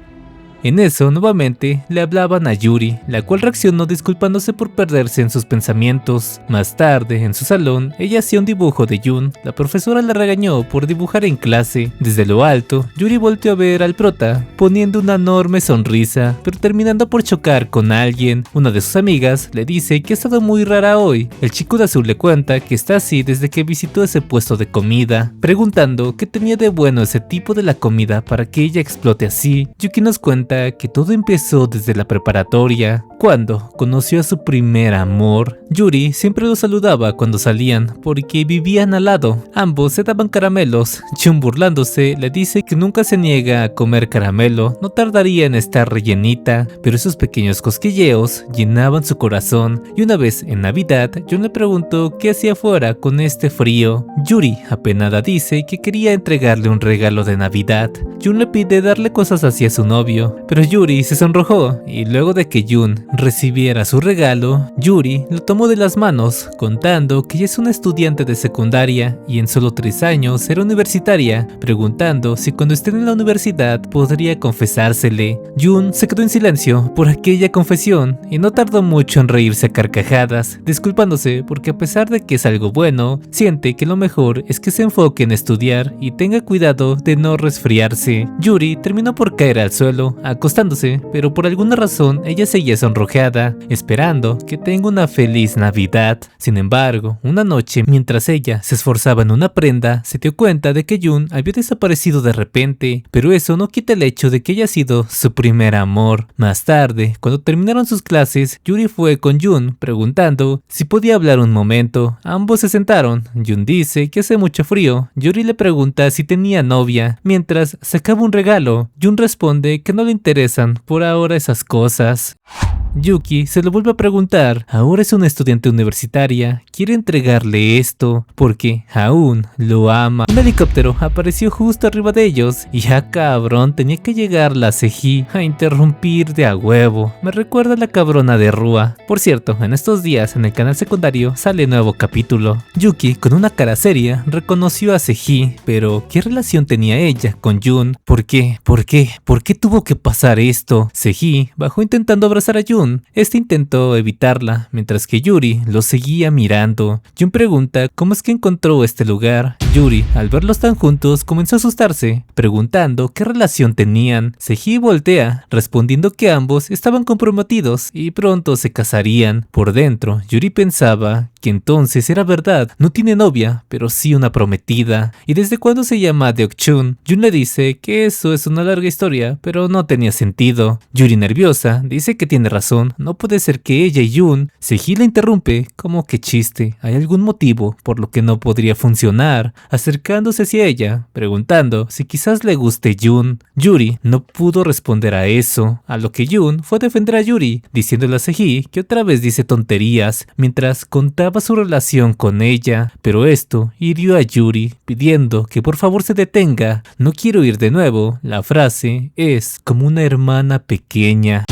En eso, nuevamente, le hablaban a Yuri, la cual reaccionó disculpándose por perderse en sus pensamientos. Más tarde, en su salón, ella hacía un dibujo de Jun. La profesora la regañó por dibujar en clase. Desde lo alto, Yuri volteó a ver al prota, poniendo una enorme sonrisa, pero terminando por chocar con alguien. Una de sus amigas le dice que ha estado muy rara hoy. El chico de azul le cuenta que está así desde que visitó ese puesto de comida, preguntando qué tenía de bueno ese tipo de la comida para que ella explote así. Yuki nos cuenta que todo empezó desde la preparatoria, cuando conoció a su primer amor. Yuri siempre lo saludaba cuando salían porque vivían al lado. Ambos se daban caramelos. Jun, burlándose, le dice que nunca se niega a comer caramelo, no tardaría en estar rellenita, pero esos pequeños cosquilleos llenaban su corazón. Y una vez en Navidad, Jun le preguntó qué hacía afuera con este frío. Yuri, apenada, dice que quería entregarle un regalo de Navidad. Jun le pide darle cosas hacia su novio, pero Yuri se sonrojó, y luego de que Jun recibiera su regalo, Yuri lo tomó de las manos, contando que ella es una estudiante de secundaria y en solo 3 años será universitaria, preguntando si cuando esté en la universidad podría confesársele. Jun se quedó en silencio por aquella confesión y no tardó mucho en reírse a carcajadas, disculpándose porque a pesar de que es algo bueno, siente que lo mejor es que se enfoque en estudiar y tenga cuidado de no resfriarse. Yuri terminó por caer al suelo, acostándose, pero por alguna razón ella seguía sonrojeada, esperando que tenga una feliz Navidad. Sin embargo, una noche, mientras ella se esforzaba en una prenda, se dio cuenta de que Jun había desaparecido de repente, pero eso no quita el hecho de que haya sido su primer amor. Más tarde, cuando terminaron sus clases, Yuri fue con Jun, preguntando si podía hablar un momento. Ambos se sentaron. Jun dice que hace mucho frío. Yuri le pregunta si tenía novia, mientras sacaba un regalo. Jun responde que no le interesan por ahora esas cosas. Yuki se lo vuelve a preguntar. Ahora es una estudiante universitaria, quiere entregarle esto porque aún lo ama. Un helicóptero apareció justo arriba de ellos y ya cabrón tenía que llegar la Seji a interrumpir de a huevo. Me recuerda a la cabrona de Rua. Por cierto, en estos días en el canal secundario sale nuevo capítulo. Yuki, con una cara seria, reconoció a Seji, pero ¿qué relación tenía ella con Jun? ¿Por qué? ¿Por qué? ¿Por qué tuvo que pasar esto? Seji bajó intentando abrazar a Jun. Este intentó evitarla, mientras que Yuri lo seguía mirando. Jun pregunta cómo es que encontró este lugar. Yuri, al verlos tan juntos, comenzó a asustarse, preguntando qué relación tenían. Seji voltea, respondiendo que ambos estaban comprometidos y pronto se casarían. Por dentro, Yuri pensaba que entonces era verdad, no tiene novia, pero sí una prometida. ¿Y desde cuándo se llama Deokchun? Jun le dice que eso es una larga historia, pero no tenía sentido. Yuri, nerviosa, dice que tiene razón, razón, no puede ser que ella y Jun. Seji la interrumpe, como que chiste, ¿hay algún motivo por lo que no podría funcionar? Acercándose hacia ella, preguntando si quizás le guste Jun. Yuri no pudo responder a eso, a lo que Jun fue a defender a Yuri, diciéndole a Seji que otra vez dice tonterías, mientras contaba su relación con ella, pero esto hirió a Yuri, pidiendo que por favor se detenga. No quiero ir de nuevo. La frase es como una hermana pequeña.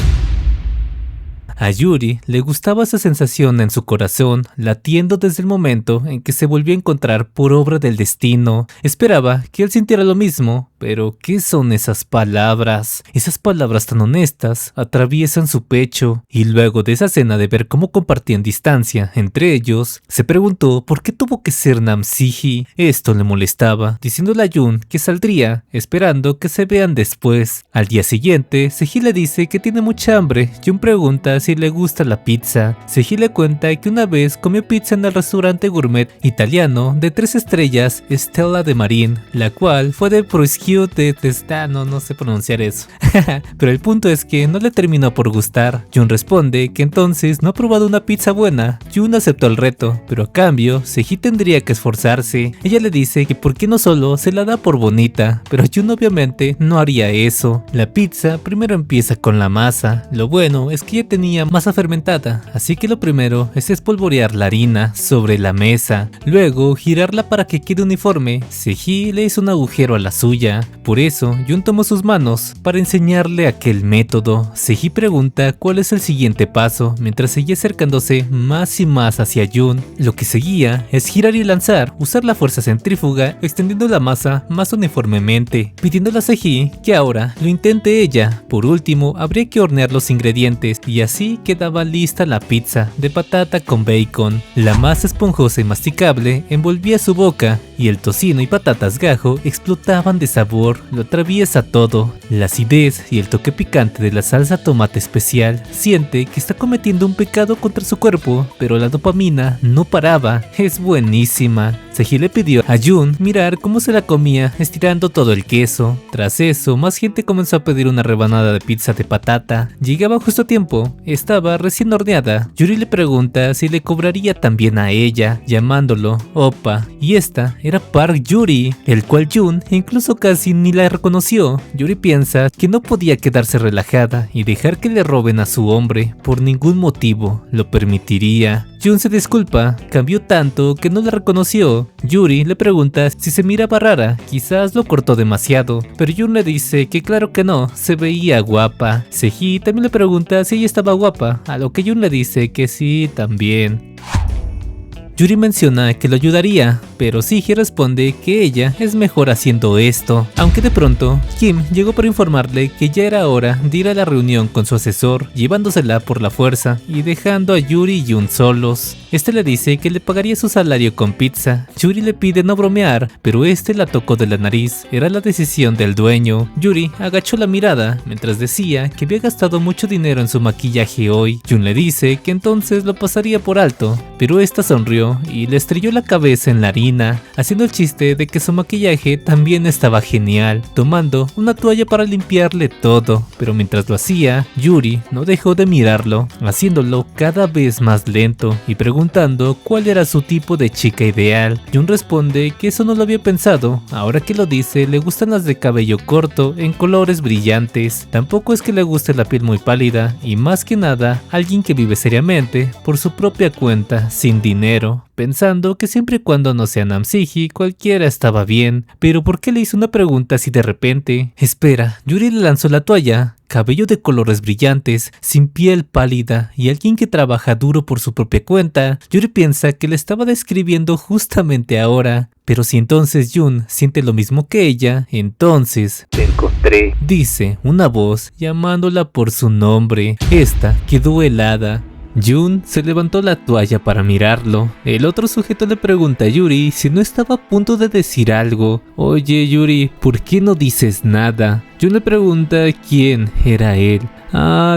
A Yuri le gustaba esa sensación en su corazón, latiendo desde el momento en que se volvió a encontrar por obra del destino. Esperaba que él sintiera lo mismo, pero ¿qué son esas palabras? Esas palabras tan honestas atraviesan su pecho, y luego de esa escena de ver cómo compartían distancia entre ellos, se preguntó por qué tuvo que ser Namsiji. Esto le molestaba, diciéndole a Jun que saldría, esperando que se vean después. Al día siguiente, Seji le dice que tiene mucha hambre. Jun pregunta si le gusta la pizza. Seji le cuenta que una vez comió pizza en el restaurante gourmet italiano de 3 estrellas Stella de Marin, la cual fue de prosciutto de Testano, no sé pronunciar eso. Pero el punto es que no le terminó por gustar. Jun responde que entonces no ha probado una pizza buena. Jun aceptó el reto, pero a cambio Seji tendría que esforzarse. Ella le dice que por qué no solo se la da por bonita, pero Jun obviamente no haría eso. La pizza primero empieza con la masa. Lo bueno es que ya tenía masa fermentada, así que lo primero es espolvorear la harina sobre la mesa, luego girarla para que quede uniforme. Seji le hizo un agujero a la suya. Por eso, Jun tomó sus manos para enseñarle aquel método. Seji pregunta cuál es el siguiente paso, mientras seguía acercándose más y más hacia Jun. Lo que seguía es girar y lanzar, usar la fuerza centrífuga, extendiendo la masa más uniformemente, pidiéndole a Seji que ahora lo intente ella. Por último, habría que hornear los ingredientes, y así quedaba lista la pizza de patata con bacon. La masa esponjosa y masticable envolvía su boca, y el tocino y patatas gajo explotaban de sabor. Lo atraviesa todo. La acidez y el toque picante de la salsa tomate especial. Siente que está cometiendo un pecado contra su cuerpo, pero la dopamina no paraba. Es buenísima. Seji le pidió a Jun mirar cómo se la comía, estirando todo el queso. Tras eso, más gente comenzó a pedir una rebanada de pizza de patata. Llegaba justo a tiempo. Estaba recién horneada. Yuri le pregunta si le cobraría también a ella, llamándolo Opa. Y esta era Park Yuri, el cual Jun incluso casi ni la reconoció. Yuri piensa que no podía quedarse relajada y dejar que le roben a su hombre. Por ningún motivo lo permitiría. Jun se disculpa, cambió tanto que no la reconoció. Yuri le pregunta si se miraba rara, quizás lo cortó demasiado, pero Jun le dice que claro que no, se veía guapa. Seji también le pregunta si ella estaba guapa, a lo que Jun le dice que sí también. Yuri menciona que lo ayudaría, pero Seji responde que ella es mejor haciendo esto. Aunque de pronto, Kim llegó para informarle que ya era hora de ir a la reunión con su asesor, llevándosela por la fuerza y dejando a Yuri y Jun solos. Este le dice que le pagaría su salario con pizza. Yuri le pide no bromear, pero este la tocó de la nariz. Era la decisión del dueño. Yuri agachó la mirada mientras decía que había gastado mucho dinero en su maquillaje hoy. Jun le dice que entonces lo pasaría por alto, pero esta sonrió y le estrelló la cabeza en la harina, haciendo el chiste de que su maquillaje también estaba genial, tomando una toalla para limpiarle todo. Pero mientras lo hacía, Yuri no dejó de mirarlo, haciéndolo cada vez más lento y preguntando cuál era su tipo de chica ideal. Jun responde que eso no lo había pensado. Ahora que lo dice, le gustan las de cabello corto en colores brillantes. Tampoco es que le guste la piel muy pálida, y más que nada, alguien que vive seriamente por su propia cuenta, sin dinero. Pensando que siempre y cuando no sea Namsiji, cualquiera estaba bien. Pero ¿por qué le hizo una pregunta así de repente? Espera, Yuri le lanzó la toalla. Cabello de colores brillantes, sin piel pálida y alguien que trabaja duro por su propia cuenta. Yuri piensa que le estaba describiendo justamente ahora. Pero si entonces Jun siente lo mismo que ella, entonces te encontré, dice una voz llamándola por su nombre. Esta quedó helada. Jun se levantó la toalla para mirarlo. El otro sujeto le pregunta a Yuri si no estaba a punto de decir algo. Oye Yuri, ¿por qué no dices nada? Jun le pregunta quién era él.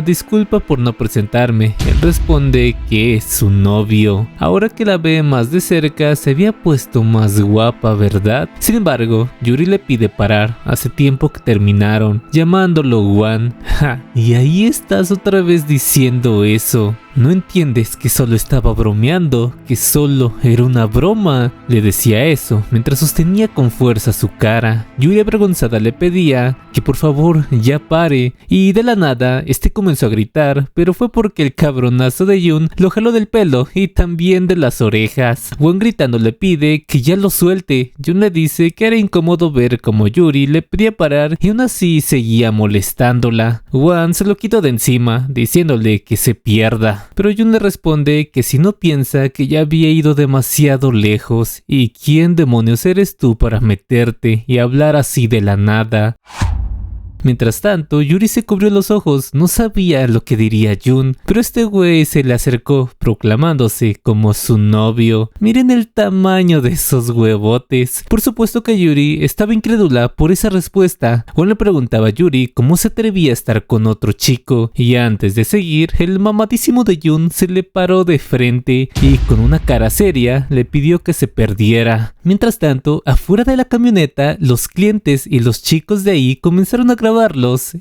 Disculpa por no presentarme. Él responde que es su novio. Ahora que la ve más de cerca, se había puesto más guapa, ¿verdad? Sin embargo, Yuri le pide parar. Hace tiempo que terminaron, llamándolo Wan. Y ahí estás otra vez diciendo eso. ¿No entiendes que solo estaba bromeando? ¿Que solo era una broma? Le decía eso mientras sostenía con fuerza su cara. Yuri avergonzada le pedía que por favor ya pare, y de la nada este comenzó a gritar, pero fue porque el cabronazo de Jun lo jaló del pelo y también de las orejas. Wan gritando le pide que ya lo suelte. Jun le dice que era incómodo ver como Yuri le pedía parar y aún así seguía molestándola. Wan se lo quitó de encima diciéndole que se pierda. Pero Jun le responde que si no piensa que ya había ido demasiado lejos. ¿Y quién demonios eres tú para meterte y hablar así de la nada? Mientras tanto, Yuri se cubrió los ojos, no sabía lo que diría Jun, pero este güey se le acercó, proclamándose como su novio. Miren el tamaño de esos huevotes. Por supuesto que Yuri estaba incrédula por esa respuesta. Juan le preguntaba a Yuri cómo se atrevía a estar con otro chico, y antes de seguir, el mamadísimo de Jun se le paró de frente y con una cara seria le pidió que se perdiera. Mientras tanto, afuera de la camioneta, los clientes y los chicos de ahí comenzaron a grabarlos.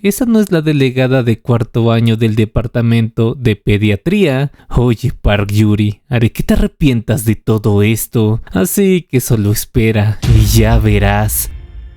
¿Esa no es la delegada de cuarto año del departamento de pediatría? Oye, Park Yuri, haré que te arrepientas de todo esto, así que solo espera y ya verás.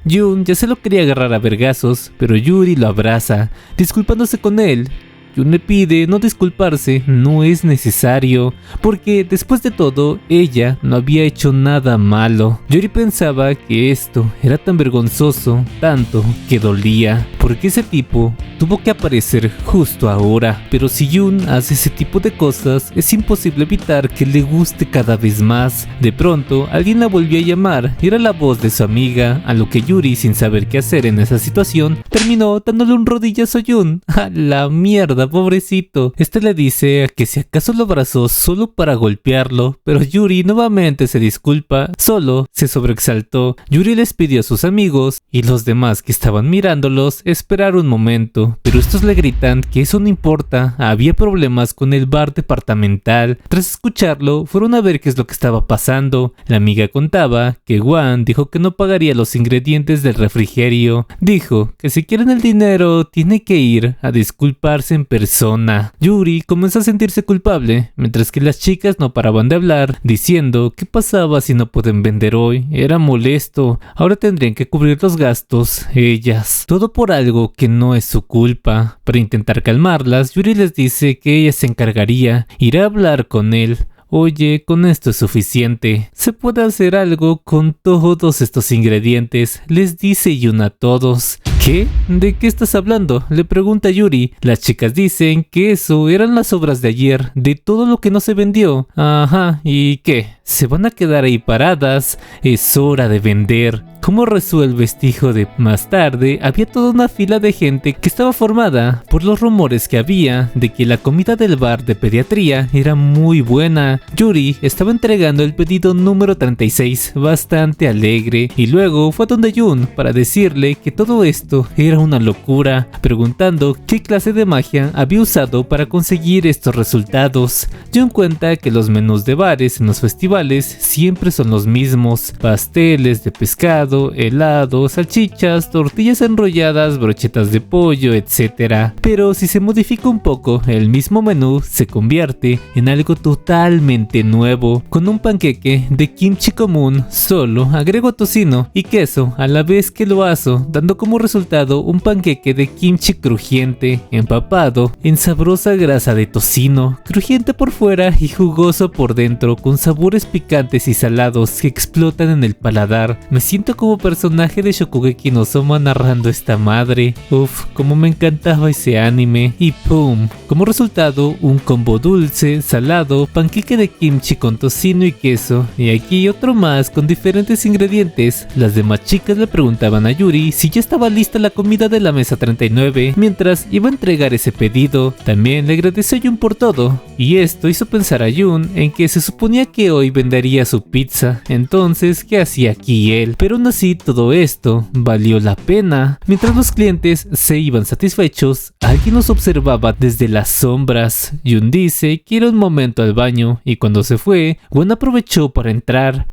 Jun ya se lo quería agarrar a vergazos, pero Yuri lo abraza, disculpándose con él. Jun le pide no disculparse, no es necesario, porque después de todo, ella no había hecho nada malo. Yuri pensaba que esto era tan vergonzoso, tanto que dolía, porque ese tipo tuvo que aparecer justo ahora. Pero si Jun hace ese tipo de cosas, es imposible evitar que le guste cada vez más. De pronto, alguien la volvió a llamar, era la voz de su amiga, a lo que Yuri, sin saber qué hacer en esa situación, terminó dándole un rodillazo a Jun. ¡A la mierda! Pobrecito. Este le dice que si acaso lo abrazó solo para golpearlo, pero Yuri nuevamente se disculpa, solo se sobreexaltó. Yuri les pidió a sus amigos y los demás que estaban mirándolos esperar un momento, pero estos le gritan que eso no importa, había problemas con el bar departamental. Tras escucharlo, fueron a ver qué es lo que estaba pasando. La amiga contaba que Wan dijo que no pagaría los ingredientes del refrigerio. Dijo que si quieren el dinero tiene que ir a disculparse en persona. Yuri comenzó a sentirse culpable, mientras que las chicas no paraban de hablar, diciendo qué pasaba si no pueden vender hoy, era molesto, ahora tendrían que cubrir los gastos ellas, todo por algo que no es su culpa. Para intentar calmarlas, Yuri les dice que ella se encargaría, irá a hablar con él. Oye, con esto es suficiente. Se puede hacer algo con todos estos ingredientes, les dice Jun a todos. ¿Qué? ¿De qué estás hablando?, le pregunta Yuri. Las chicas dicen que eso eran las obras de ayer, de todo lo que no se vendió. Ajá, ¿y qué? ¿Se van a quedar ahí paradas? Es hora de vender. ¿Cómo resuelves, hijo de...? Más tarde, había toda una fila de gente que estaba formada por los rumores que había de que la comida del bar de pediatría era muy buena. Yuri estaba entregando el pedido número 36, bastante alegre, y luego fue donde Jun para decirle que todo esto era una locura, preguntando qué clase de magia había usado para conseguir estos resultados. Jun cuenta que los menús de bares en los festivales siempre son los mismos: pasteles de pescado, helado, salchichas, tortillas enrolladas, brochetas de pollo, etc. Pero si se modifica un poco, el mismo menú se convierte en algo totalmente nuevo, con un panqueque de kimchi común, solo agrego tocino y queso a la vez que lo aso, dando como resultado un panqueque de kimchi crujiente, empapado en sabrosa grasa de tocino, crujiente por fuera y jugoso por dentro, con sabores picantes y salados que explotan en el paladar. Me siento como personaje de Shokugeki no Soma narrando esta madre. Uff, como me encantaba ese anime. Y pum, como resultado un combo dulce, salado, panqueque de kimchi con tocino y queso, y aquí otro más con diferentes ingredientes. Las demás chicas le preguntaban a Yuri si ya estaba lista la comida de la mesa 39 mientras iba a entregar ese pedido. También le agradeció a Jun por todo, y esto hizo pensar a Jun en que se suponía que hoy vendería su pizza. Entonces, ¿qué hacía aquí él? Pero una aún así todo esto valió la pena. Mientras los clientes se iban satisfechos, alguien los observaba desde las sombras. Jun dice que era un momento al baño y cuando se fue, Won aprovechó para entrar.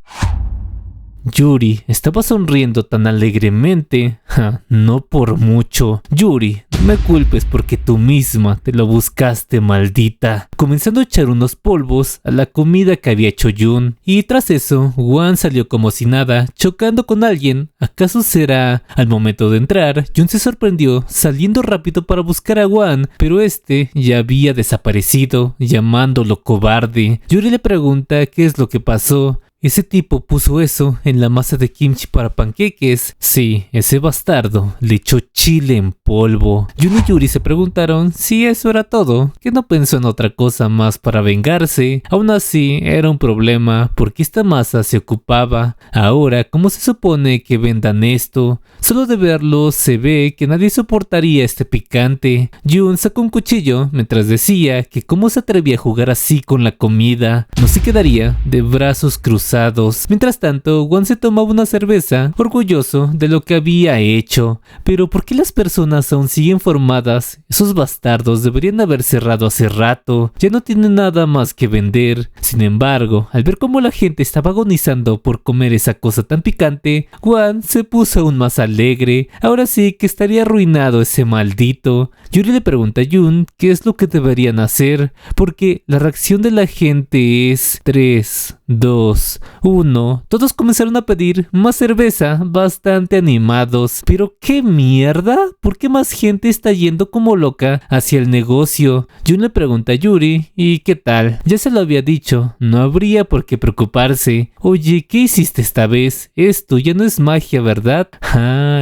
Yuri estaba sonriendo tan alegremente. No por mucho. Yuri, no me culpes porque tú misma te lo buscaste, maldita. Comenzando a echar unos polvos a la comida que había hecho Jun. Y tras eso, Won salió como si nada, chocando con alguien. ¿Acaso será? Al momento de entrar, Jun se sorprendió, saliendo rápido para buscar a Won, pero este ya había desaparecido, llamándolo cobarde. Yuri le pregunta qué es lo que pasó. Ese tipo puso eso en la masa de kimchi para panqueques. Sí, ese bastardo le echó chile en polvo. Jun y Yuri se preguntaron si eso era todo, que no pensó en otra cosa más para vengarse. Aún así, era un problema porque esta masa se ocupaba. Ahora, ¿cómo se supone que vendan esto? Solo de verlo se ve que nadie soportaría este picante. Jun sacó un cuchillo mientras decía que cómo se atrevía a jugar así con la comida. No se quedaría de brazos cruzados. Mientras tanto, Won se tomaba una cerveza, orgulloso de lo que había hecho. Pero ¿por qué las personas aún siguen formadas? Esos bastardos deberían haber cerrado hace rato. Ya no tienen nada más que vender. Sin embargo, al ver cómo la gente estaba agonizando por comer esa cosa tan picante, Won se puso aún más alegre. Ahora sí que estaría arruinado ese maldito. Yuri le pregunta a Jun qué es lo que deberían hacer, porque la reacción de la gente es 3, 2, 1. Todos comenzaron a pedir más cerveza, bastante animados. Pero ¿qué mierda? ¿Por qué más gente está yendo como loca hacia el negocio? Jun le pregunta a Yuri, ¿y qué tal? Ya se lo había dicho, no habría por qué preocuparse. Oye, ¿qué hiciste esta vez? Esto ya no es magia, ¿verdad?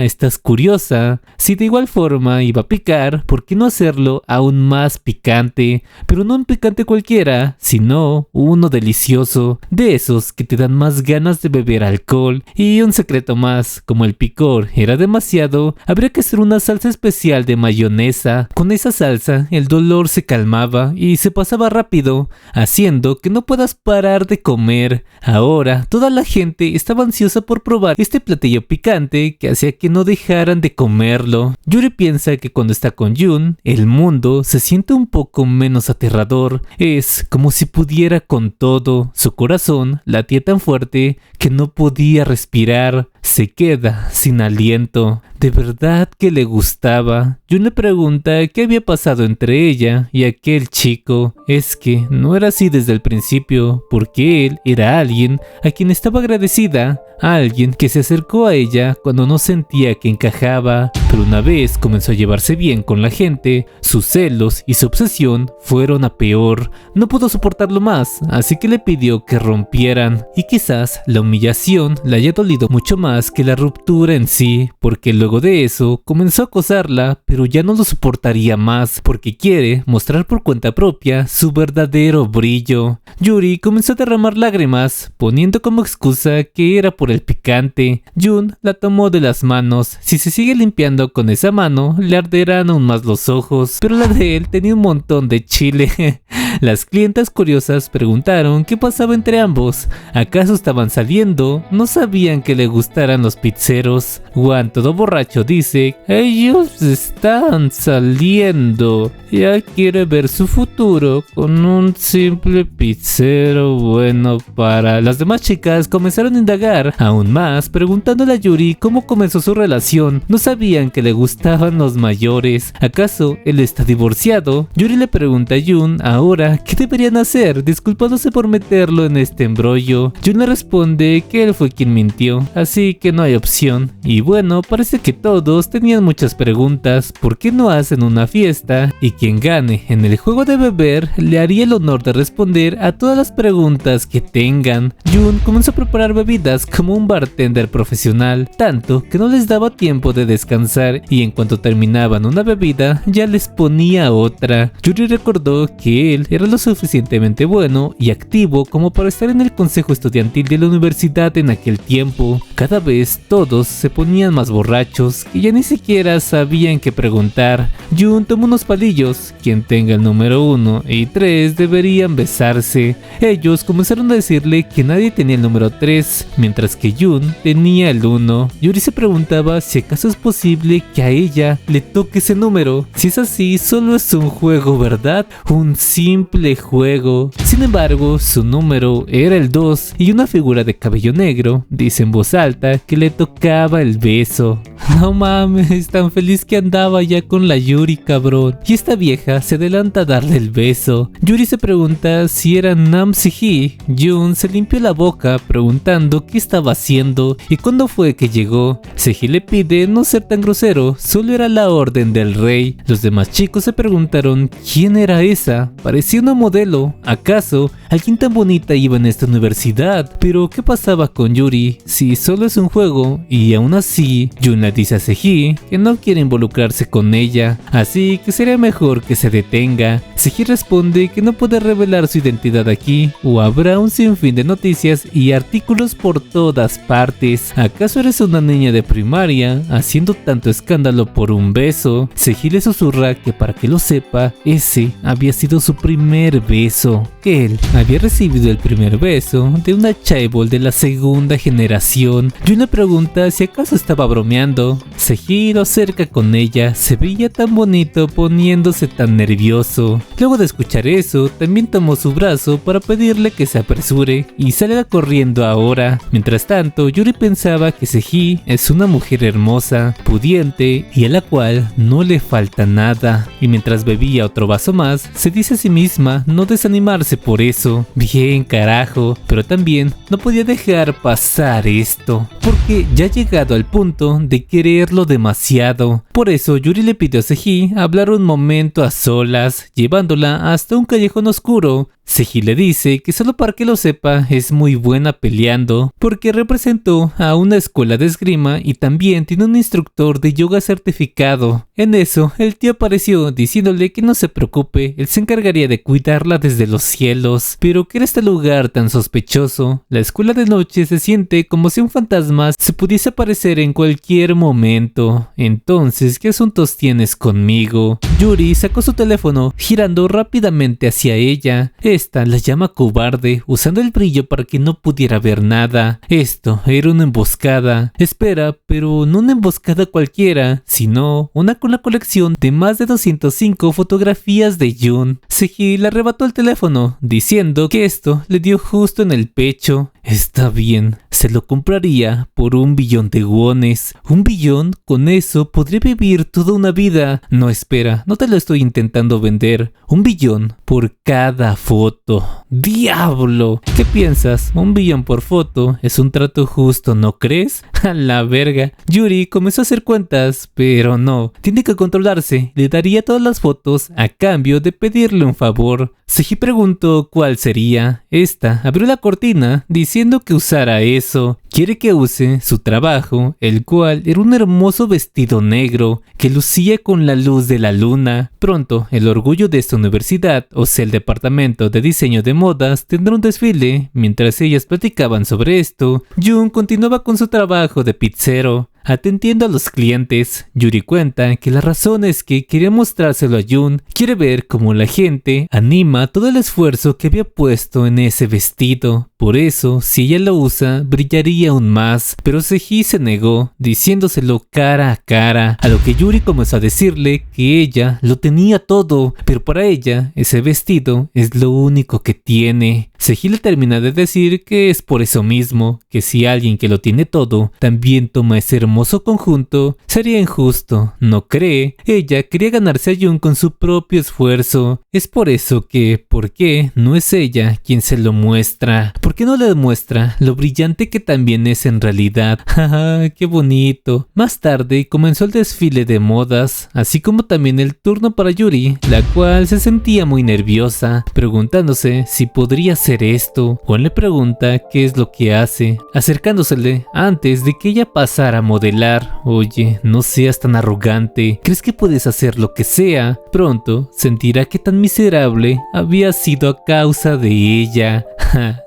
Estás curiosa. Si de igual forma iba a picar, ¿por qué no hacerlo aún más picante? Pero no un picante cualquiera, sino uno delicioso, de esos que te dan más ganas de beber alcohol. Y un secreto más, como el picor era demasiado, habría que hacer una salsa especial de mayonesa. Con esa salsa el dolor se calmaba y se pasaba rápido, haciendo que no puedas parar de comer. Ahora toda la gente estaba ansiosa por probar este platillo picante que hacía que no dejaran de comerlo. Yuri piensa que cuando está con Jun, el mundo se siente un poco menos aterrador. Es como si pudiera con todo. Su corazón latía tan fuerte que no podía respirar. Se queda sin aliento. De verdad que le gustaba. Jun le pregunta qué había pasado entre ella y aquel chico. Es que no era así desde el principio, porque él era alguien a quien estaba agradecida, alguien que se acercó a ella cuando no sentía que encajaba. Pero una vez comenzó a llevarse bien con la gente, sus celos y su obsesión fueron a peor. No pudo soportarlo más, así que le pidió que rompieran. Y quizás la humillación le haya dolido mucho más que la ruptura en sí, porque luego de eso comenzó a acosarla, pero ya no lo soportaría más, porque quiere mostrar por cuenta propia su verdadero brillo. Yuri comenzó a derramar lágrimas, poniendo como excusa que era por el picante. Jun la tomó de las manos. Si se sigue limpiando con esa mano, le arderán aún más los ojos, pero la de él tenía un montón de chile. Las clientas curiosas preguntaron qué pasaba entre ambos. ¿Acaso estaban saliendo? No sabían que le gustaran los pizzeros. Won, todo borracho, dice: ellos están saliendo. Ya quiere ver su futuro con un simple pizzero bueno para... Las demás chicas comenzaron a indagar aún más, preguntándole a Yuri cómo comenzó su relación. No sabían que le gustaban los mayores. ¿Acaso él está divorciado? Yuri le pregunta a Jun ahora qué deberían hacer, disculpándose por meterlo en este embrollo. Jun le responde que él fue quien mintió, así que no hay opción. Y bueno, parece que todos tenían muchas preguntas. ¿Por qué no hacen una fiesta? Y quien gane en el juego de beber le haría el honor de responder a todas las preguntas que tengan. Jun comenzó a preparar bebidas como un bartender profesional, tanto que no les daba tiempo de descansar, y en cuanto terminaban una bebida ya les ponía otra. Yuri recordó que él era lo suficientemente bueno y activo como para estar en el consejo estudiantil de la universidad en aquel tiempo. Cada vez todos se ponían más borrachos y ya ni siquiera sabían qué preguntar. Jun tomó unos palillos, quien tenga el número 1 y 3 deberían besarse. Ellos comenzaron a decirle que nadie tenía el número 3, mientras que Jun tenía el 1. Yuri se preguntaba si acaso es posible que a ella le toque ese número. Si es así, solo es un juego, ¿verdad? Un simple juego. Sin embargo, su número era el 2 y una figura de cabello negro dice en voz alta que le tocaba el beso. No mames, tan feliz que andaba ya con la Yuri, cabrón. Y esta vieja se adelanta a darle el beso. Yuri se pregunta si era Nam Si-hee. Jun se limpió la boca preguntando qué estaba haciendo y cuándo fue que llegó. Se-hee le pide no ser tan grosero, solo era la orden del rey. Los demás chicos se preguntaron quién era esa. Parecía una modelo. ¿Acaso alguien tan bonita iba en esta universidad? Pero ¿qué pasaba con Yuri si solo es un juego? Y aún así, Jun le dice a Se-hee que no quiere involucrarse con ella, así que sería mejor que se detenga. Se-hee responde que no puede revelar su identidad aquí o habrá un sinfín de noticias y artículos por todas partes. ¿Acaso eres una niña de primaria haciendo tanto escándalo por un beso? Se-hee le susurra que para que lo sepa, ese había sido su primer beso. Él había recibido el primer beso de una chaebol de la segunda generación. Jun le pregunta si acaso estaba bromeando. Se-hee lo acerca con ella, se veía tan bonito poniéndose tan nervioso. Luego de escuchar eso, también tomó su brazo para pedirle que se apresure y salga corriendo ahora. Mientras tanto, Yuri pensaba que Se-hee es una mujer hermosa, pudiente y a la cual no le falta nada. Y mientras bebía otro vaso más, se dice a sí misma no desanimarse por eso. Bien, carajo, pero también no podía dejar pasar esto, porque ya ha llegado al punto de quererlo demasiado. Por eso Yuri le pidió a Se-hee hablar un momento a solas, llevándola hasta un callejón oscuro. Se-hee le dice que solo para que lo sepa es muy buena peleando porque representó a una escuela de esgrima y también tiene un instructor de yoga certificado. En eso, el tío apareció diciéndole que no se preocupe, él se encargaría de cuidarla desde los cielos. Pero ¿qué era este lugar tan sospechoso? La escuela de noche se siente como si un fantasma se pudiese aparecer en cualquier momento. Entonces, ¿qué asuntos tienes conmigo? Yuri sacó su teléfono, girando rápidamente hacia ella. Esta la llama cobarde, usando el brillo para que no pudiera ver nada. Esto era una emboscada. Espera, pero no una emboscada cualquiera, sino una con la colección de más de 205 fotografías de Jun. Se-hee le arrebató el teléfono, diciendo que esto le dio justo en el pecho. Está bien, se lo compraría por 1 billón de wones. 1 billón, con eso podría vivir toda una vida. No, espera, no te lo estoy intentando vender. 1 billón por cada foto. ¡Diablo! ¿Qué piensas? 1 billón por foto es un trato justo, ¿no crees? A la verga. Yuri comenzó a hacer cuentas, pero no. Tiene que controlarse. Le daría todas las fotos a cambio de pedirle un favor. Se-hee preguntó cuál sería. Esta abrió la cortina diciendo que usara eso. Quiere que use su trabajo, el cual era un hermoso vestido negro que lucía con la luz de la luna. Pronto, el orgullo de esta universidad, o sea el departamento de diseño de modas, tendrá un desfile. Mientras ellas platicaban sobre esto, Jun continuaba con su trabajo de pizzero. Atendiendo a los clientes, Yuri cuenta que la razón es que quería mostrárselo a Jun. Quiere ver cómo la gente anima todo el esfuerzo que había puesto en ese vestido. Por eso, si ella lo usa, brillaría aún más. Pero Se-hee se negó, diciéndoselo cara a cara. A lo que Yuri comenzó a decirle que ella lo tenía todo, pero para ella ese vestido es lo único que tiene. Se-hee le termina de decir que es por eso mismo, que si alguien que lo tiene todo también toma ese hermoso conjunto, sería injusto, ¿no cree? Ella quería ganarse a Jun con su propio esfuerzo. Es por eso que, ¿por qué no es ella quien se lo muestra? ¿Por qué no le demuestra lo brillante que también es en realidad? ¡Jaja! ¡Qué bonito! Más tarde comenzó el desfile de modas, así como también el turno para Yuri, la cual se sentía muy nerviosa, preguntándose si podría ser hacer esto. Juan le pregunta qué es lo que hace, acercándosele antes de que ella pasara a modelar. Oye, no seas tan arrogante, ¿crees que puedes hacer lo que sea? Pronto sentirá que tan miserable había sido a causa de ella.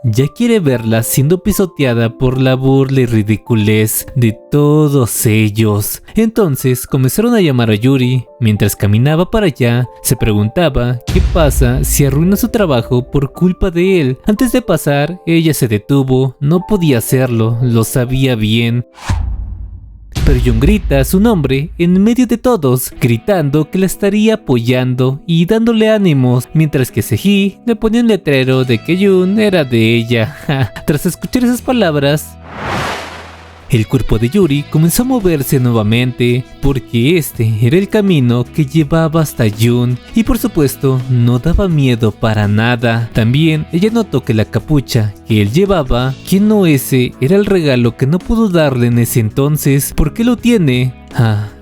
Ya quiere verla siendo pisoteada por la burla y ridiculez de todos ellos. Entonces comenzaron a llamar a Yuri. Mientras caminaba para allá, se preguntaba qué pasa si arruina su trabajo por culpa de él. Antes de pasar, ella se detuvo. No podía hacerlo, lo sabía bien. Pero Jun grita su nombre en medio de todos, gritando que la estaría apoyando y dándole ánimos, mientras que Sehee le ponía un letrero de que Jun era de ella. Tras escuchar esas palabras, el cuerpo de Yuri comenzó a moverse nuevamente, porque este era el camino que llevaba hasta Jun, y por supuesto no daba miedo para nada. También ella notó que la capucha que él llevaba, que no ese era el regalo que no pudo darle en ese entonces. ¿Por qué lo tiene?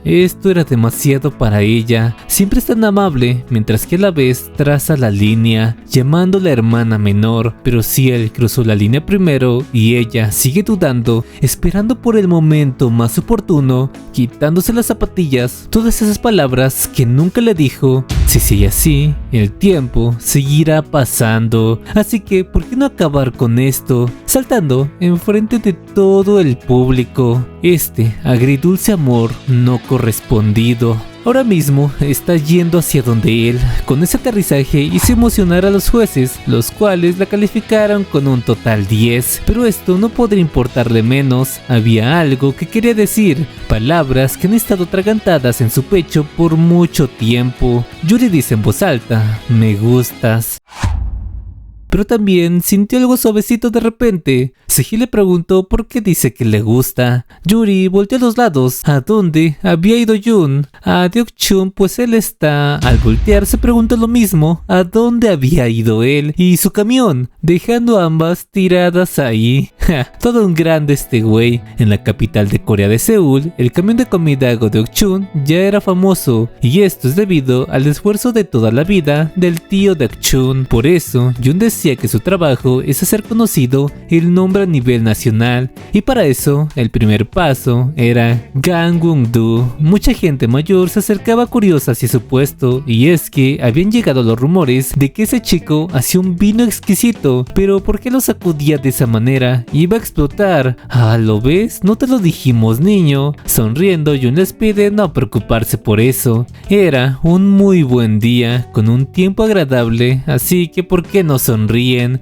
Esto era demasiado para ella. Siempre es tan amable, mientras que a la vez traza la línea, llamándola hermana menor. Pero si él cruzó la línea primero y ella sigue dudando, esperando por el momento más oportuno, quitándose las zapatillas, todas esas palabras que nunca le dijo. Si sigue así, el tiempo seguirá pasando. Así que, ¿por qué no acabar con esto? Saltando enfrente de todo el público. Este agridulce amor no correspondido. Ahora mismo está yendo hacia donde él. Con ese aterrizaje hizo emocionar a los jueces, los cuales la calificaron con un total 10. Pero esto no podría importarle menos. Había algo que quería decir, palabras que han estado atragantadas en su pecho por mucho tiempo. Yuri dice en voz alta: me gustas. Pero también sintió algo suavecito de repente. Sehee le preguntó por qué dice que le gusta. Yuri volteó a los lados. ¿A dónde había ido Jun? A Deokchung, pues él está... Al voltear se preguntó lo mismo. ¿A dónde había ido él? Y su camión, dejando ambas tiradas ahí. Todo un grande este güey. En la capital de Corea de Seúl, el camión de comida Go Deokchung ya era famoso. Y esto es debido al esfuerzo de toda la vida del tío Deokchung. Por eso, Jun decía que su trabajo es hacer conocido el nombre a nivel nacional, y para eso el primer paso era Gangwon-do. Mucha gente mayor se acercaba curiosa hacia su puesto, y es que habían llegado los rumores de que ese chico hacía un vino exquisito. Pero ¿por qué lo sacudía de esa manera? Iba a explotar. ¿Lo ves? No te lo dijimos, niño. Sonriendo, Jun les pide no preocuparse por eso. Era un muy buen día, con un tiempo agradable, así que ¿por qué no sonríen?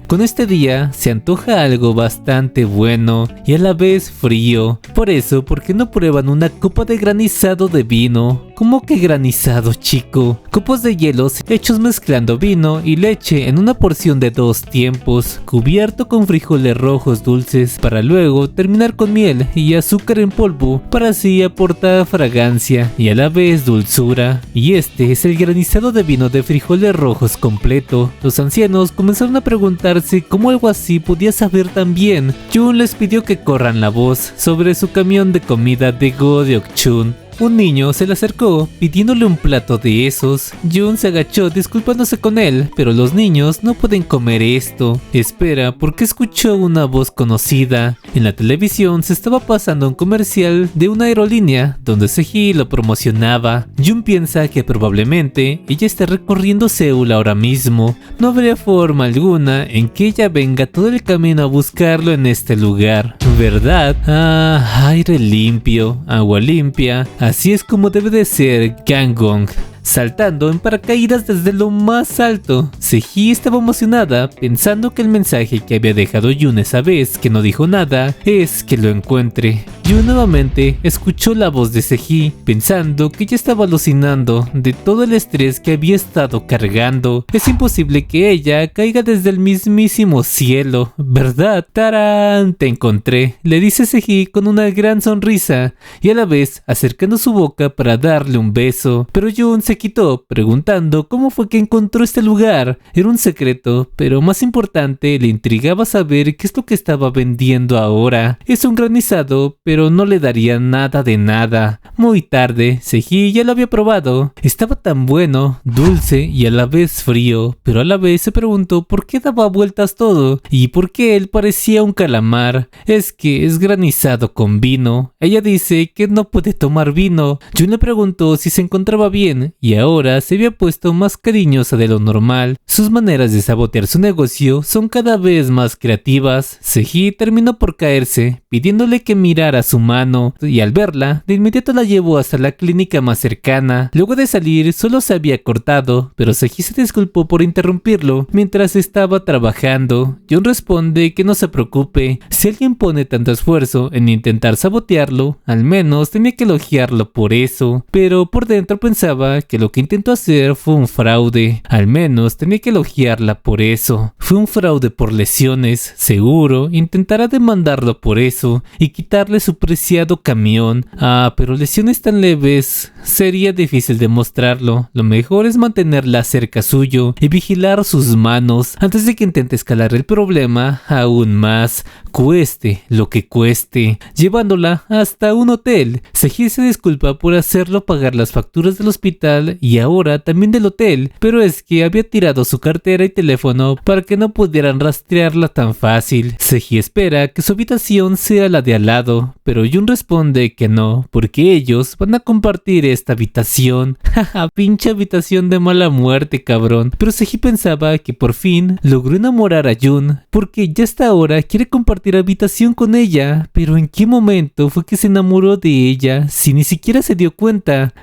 Con este día se antoja algo bastante bueno y a la vez frío. Por eso, ¿por qué no prueban una copa de granizado de vino? ¿Cómo que granizado, chico? Copos de hielos hechos mezclando vino y leche en una porción de 2 tiempos, cubierto con frijoles rojos dulces, para luego terminar con miel y azúcar en polvo, para así aportar fragancia y a la vez dulzura. Y este es el granizado de vino de frijoles rojos completo. Los ancianos comenzaron a preguntarse cómo algo así podía saber tan bien. Jun les pidió que corran la voz sobre su camión de comida de Go Deokchung. Un niño se le acercó pidiéndole un plato de esos. Jun se agachó disculpándose con él, pero los niños no pueden comer esto. Espera, porque escuchó una voz conocida. En la televisión se estaba pasando un comercial de una aerolínea donde Sehee lo promocionaba. Jun piensa que probablemente ella esté recorriendo Seúl ahora mismo. No habría forma alguna en que ella venga todo el camino a buscarlo en este lugar, ¿verdad? Aire limpio, agua limpia. Así es como debe de ser Gangwon. Saltando en paracaídas desde lo más alto. Sehee estaba emocionada, pensando que el mensaje que había dejado Jun esa vez, que no dijo nada, es que lo encuentre. Jun nuevamente escuchó la voz de Sehee, pensando que ya estaba alucinando de todo el estrés que había estado cargando. Es imposible que ella caiga desde el mismísimo cielo, ¿verdad? ¡Tarán! Te encontré, le dice Sehee con una gran sonrisa y a la vez acercando su boca para darle un beso. Pero Jun se se quitó, preguntando cómo fue que encontró este lugar. Era un secreto, pero más importante, le intrigaba saber qué es lo que estaba vendiendo ahora. Es un granizado, pero no le daría nada de nada. Muy tarde, Seji ya lo había probado. Estaba tan bueno, dulce y a la vez frío, pero a la vez se preguntó por qué daba vueltas todo y por qué él parecía un calamar. Es que es granizado con vino. Ella dice que no puede tomar vino. Jun le preguntó si se encontraba bien y ahora se había puesto más cariñosa de lo normal. Sus maneras de sabotear su negocio son cada vez más creativas. Seji terminó por caerse, pidiéndole que mirara su mano, y al verla, de inmediato la llevó hasta la clínica más cercana. Luego de salir, solo se había cortado, pero Seji se disculpó por interrumpirlo mientras estaba trabajando. Jun responde que no se preocupe, si alguien pone tanto esfuerzo en intentar sabotearlo, al menos tenía que elogiarlo por eso, pero por dentro pensaba que lo que intentó hacer fue un fraude, al menos tenía que elogiarla por eso. Fue un fraude por lesiones, seguro intentará demandarlo por eso y quitarle su preciado camión. Pero lesiones tan leves, sería difícil demostrarlo. Lo mejor es mantenerla cerca suyo y vigilar sus manos antes de que intente escalar el problema aún más, cueste lo que cueste, llevándola hasta un hotel. Seji se disculpa por hacerlo pagar las facturas del hospital y ahora también del hotel, pero es que había tirado su cartera y teléfono para que no pudieran rastrearla tan fácil. Seji espera que su habitación sea la de al lado, pero Jun responde que no, porque ellos van a compartir esta habitación. Jaja, pinche habitación de mala muerte, cabrón. Pero Seji pensaba que por fin logró enamorar a Jun, porque ya hasta ahora quiere compartir habitación con ella. Pero ¿en qué momento fue que se enamoró de ella si ni siquiera se dio cuenta?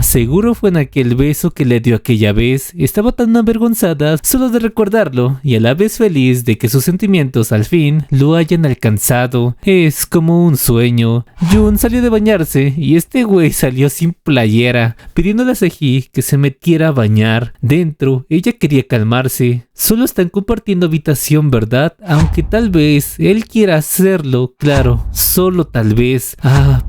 Seguro fue en aquel beso que le dio aquella vez. Estaba tan avergonzada solo de recordarlo y a la vez feliz de que sus sentimientos al fin lo hayan alcanzado. Es como un sueño. Jun salió de bañarse y este güey salió sin playera, pidiéndole a Seji que se metiera a bañar. Dentro, ella quería calmarse. Solo están compartiendo habitación, ¿verdad? Aunque tal vez él quiera hacerlo, claro, solo tal vez.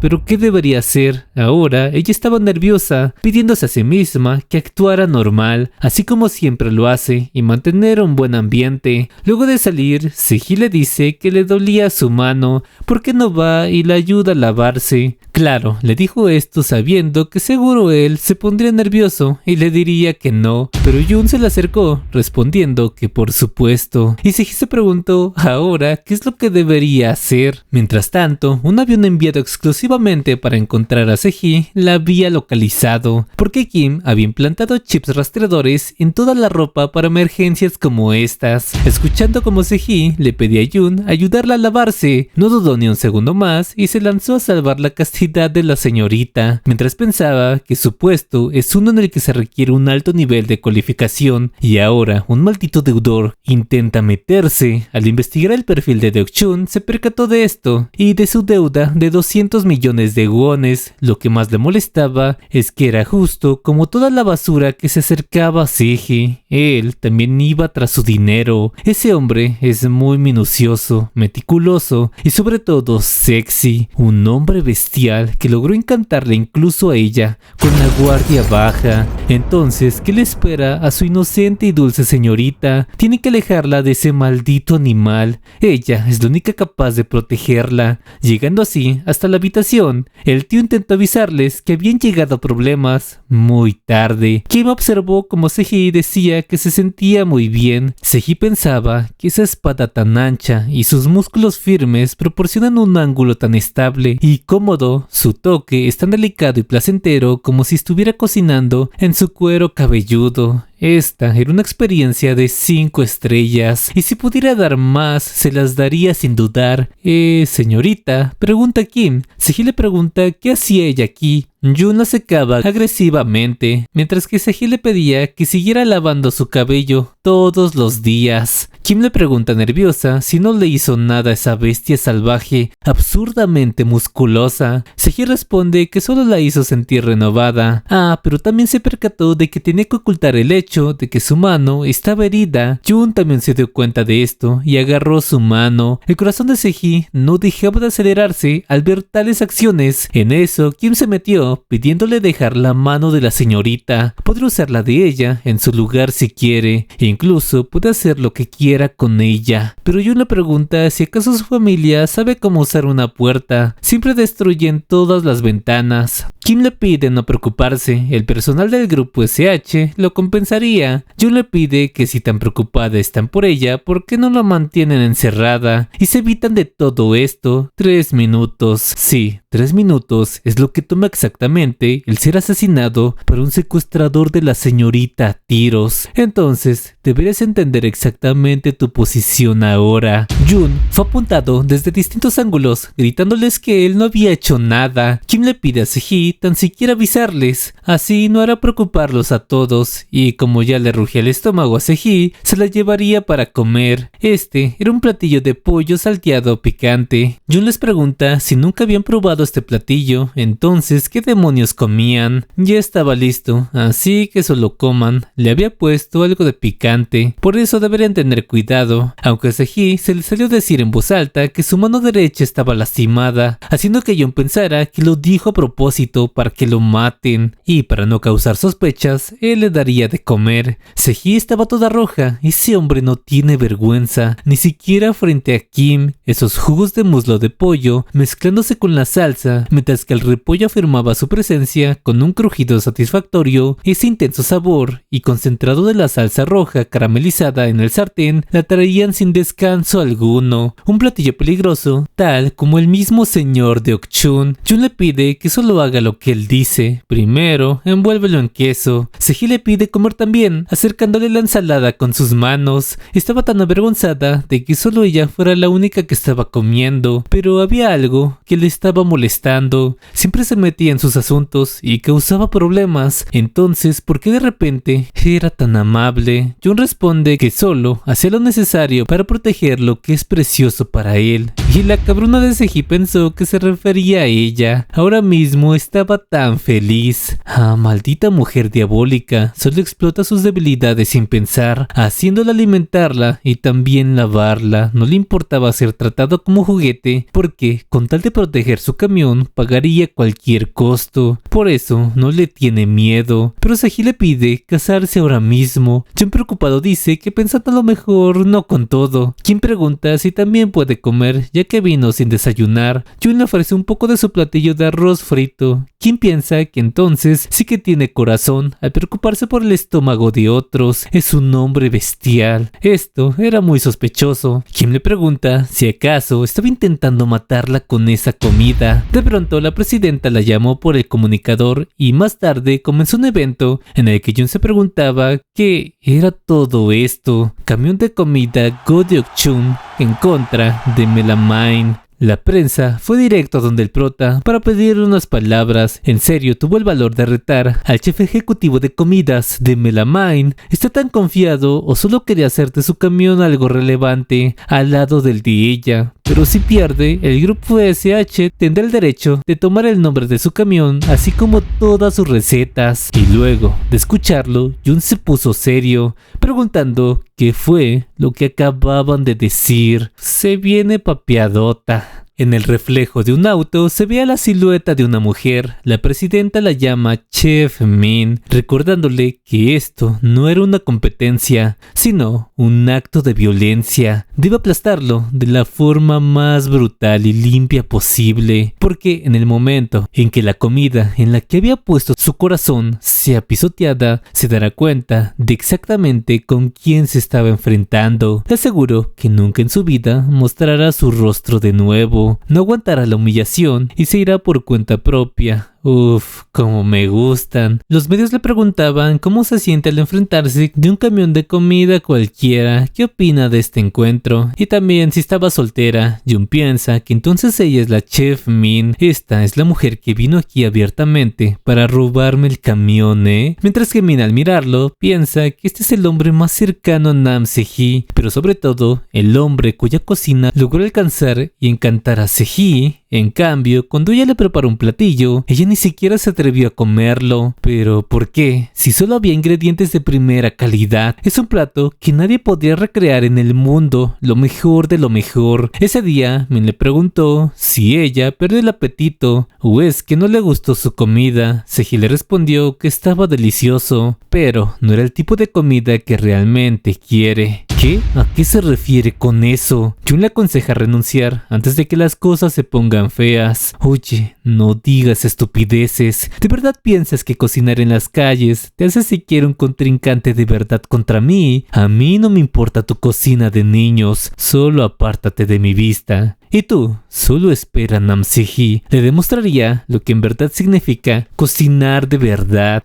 Pero ¿qué debería hacer? Ahora ella estaba nerviosa, pidiéndose a sí misma que actuara normal, así como siempre lo hace, y mantener un buen ambiente. Luego de salir, Seji le dice que le dolía su mano, porque no va y la ayuda a lavarse. Claro, le dijo esto sabiendo que seguro él se pondría nervioso y le diría que no, pero Jun se le acercó, respondiendo que por supuesto. Y Seji se preguntó ahora qué es lo que debería hacer. Mientras tanto, un avión enviado exclusivamente para encontrar a Seji la había localizado, porque Kim había implantado chips rastreadores en toda la ropa para emergencias como estas. Escuchando como Seji le pedía a Jun ayudarla a lavarse, no dudó ni un segundo más y se lanzó a salvar la castidad de la señorita, mientras pensaba que su puesto es uno en el que se requiere un alto nivel de cualificación, y ahora un maldito deudor intenta meterse. Al investigar el perfil de Deok-chun se percató de esto y de su deuda de 200 millones de wones. Lo que más le molestaba es que era justo como toda la basura que se acercaba a Seji. Él también iba tras su dinero. Ese hombre es muy minucioso, meticuloso y sobre todo sexy. Un hombre bestial que logró encantarle incluso a ella con la guardia baja. Entonces, ¿qué le espera a su inocente y dulce señorita? Tiene que alejarla de ese maldito animal. Ella es la única capaz de protegerla. Llegando así hasta la habitación, el tío intentó avisarles que habían llegado problemas muy tarde. Kim observó como Seji decía que se sentía muy bien. Seji pensaba que esa espada tan ancha y sus músculos firmes proporcionan un ángulo tan estable y cómodo. Su toque es tan delicado y placentero como si estuviera cocinando en su cuero cabelludo. Esta era una experiencia de 5 estrellas, y si pudiera dar más, se las daría sin dudar. Señorita, pregunta Kim. Seji le pregunta qué hacía ella aquí. Jun la secaba agresivamente, mientras que Seji le pedía que siguiera lavando su cabello todos los días. Kim le pregunta nerviosa si no le hizo nada a esa bestia salvaje, absurdamente musculosa. Seji responde que solo la hizo sentir renovada. Pero también se percató de que tenía que ocultar el hecho hecho de que su mano estaba herida. Jun también se dio cuenta de esto y agarró su mano. El corazón de Sehee no dejaba de acelerarse al ver tales acciones. En eso, Kim se metió, pidiéndole dejar la mano de la señorita. Podría usar la de ella en su lugar si quiere, e incluso puede hacer lo que quiera con ella. Pero Jun le pregunta si acaso su familia sabe cómo usar una puerta. Siempre destruyen todas las ventanas. Kim le pide no preocuparse, el personal del grupo SH lo compensaría. Jun le pide que si tan preocupada están por ella, ¿por qué no la mantienen encerrada? Y se evitan de todo esto. 3 minutos. Sí, 3 minutos es lo que toma exactamente el ser asesinado por un secuestrador de la señorita a tiros. Entonces, deberías entender exactamente tu posición ahora. Jun fue apuntado desde distintos ángulos, gritándoles que él no había hecho nada. Kim le pide a Sehee tan siquiera avisarles, así no hará preocuparlos a todos, y como ya le rugía el estómago a Sehee, se la llevaría para comer. Este era un platillo de pollo salteado picante. Jun les pregunta si nunca habían probado este platillo, entonces ¿qué demonios comían? Ya estaba listo, así que solo coman. Le había puesto algo de picante, por eso deberían tener cuidado, aunque a Sehee se le salió decir en voz alta que su mano derecha estaba lastimada, haciendo que Jun pensara que lo dijo a propósito para que lo maten, y para no causar sospechas, él le daría de comer. Sehee estaba toda roja, ese hombre no tiene vergüenza, ni siquiera frente a Kim. Esos jugos de muslo de pollo mezclándose con la salsa, mientras que el repollo afirmaba su presencia con un crujido satisfactorio. Ese intenso sabor y concentrado de la salsa roja caramelizada en el sartén la traían sin descanso alguno. Un platillo peligroso, tal como el mismo señor Deok-chun. Jun le pide que solo haga lo que él dice. Primero, envuélvelo en queso. Sehee le pide comer también, acercándole la ensalada con sus manos. Estaba tan avergonzada de que solo ella fuera la única que estaba comiendo, pero había algo que le estaba molestando. Siempre se metía en sus asuntos y causaba problemas. Entonces, ¿por qué de repente era tan amable? Jun responde que solo hacía lo necesario para proteger lo que es precioso para él. Y la cabrona de Sehee pensó que se refería a ella. Ahora mismo estaba tan feliz. Ah, maldita mujer diabólica. Solo explota sus debilidades sin pensar, haciéndola alimentarla y también lavarla. No le importaba ser tratado como juguete, porque con tal de proteger su camión, pagaría cualquier costo. Por eso no le tiene miedo. Pero Sehee le pide casarse ahora mismo. Jun preocupado dice que pensando a lo mejor no con todo. Kim pregunta si también puede comer, ya que vino sin desayunar. Jun le ofrece un poco de su platillo de arroz frito. Kim piensa que entonces sí que tiene corazón al preocuparse por el estómago de otros. Es un hombre bestial. Esto era muy sospechoso. Kim le pregunta si acaso estaba intentando matarla con esa comida. De pronto la presidenta la llamó por el comunicador y más tarde comenzó un evento en el que Jun se preguntaba qué era todo esto. Camión de comida Go Deok-chun en contra de Melamine. La prensa fue directo a donde el prota para pedir unas palabras. En serio, tuvo el valor de retar al jefe ejecutivo de comidas de Melamine. ¿Está tan confiado o solo quería hacer de su camión algo relevante al lado del de ella? Pero si pierde, el grupo SH tendrá el derecho de tomar el nombre de su camión, así como todas sus recetas. Y luego de escucharlo, Jun se puso serio, preguntando qué fue lo que acababan de decir. Se viene papeadota. En el reflejo de un auto se ve a la silueta de una mujer. La presidenta la llama Chef Min, recordándole que esto no era una competencia, sino un acto de violencia. Debe aplastarlo de la forma más brutal y limpia posible, porque en el momento en que la comida en la que había puesto su corazón sea pisoteada, se dará cuenta de exactamente con quién se estaba enfrentando. Le aseguro que nunca en su vida mostrará su rostro de nuevo. No aguantará la humillación y se irá por cuenta propia. Uff, como me gustan. Los medios le preguntaban cómo se siente al enfrentarse de un camión de comida cualquiera, qué opina de este encuentro y también si estaba soltera. Jun piensa que entonces ella es la Chef Min. Esta es la mujer que vino aquí abiertamente para robarme el camión, Mientras que Min al mirarlo piensa que este es el hombre más cercano a Nam Sehee, pero sobre todo el hombre cuya cocina logró alcanzar y encantar a Sehee. En cambio, cuando ella le prepara un platillo, ella ni siquiera se atrevió a comerlo. ¿Pero por qué? Si solo había ingredientes de primera calidad. Es un plato que nadie podría recrear en el mundo, lo mejor de lo mejor. Ese día, Min le preguntó si ella perdió el apetito o es que no le gustó su comida. Seji le respondió que estaba delicioso, pero no era el tipo de comida que realmente quiere. ¿Qué? ¿A qué se refiere con eso? Jun le aconseja renunciar antes de que las cosas se pongan feas. Oye, no digas estupideces. ¿De verdad piensas que cocinar en las calles te hace siquiera un contrincante de verdad contra mí? A mí no me importa tu cocina de niños, solo apártate de mi vista. Y tú, solo espera, Namseji. Le demostraría lo que en verdad significa cocinar de verdad.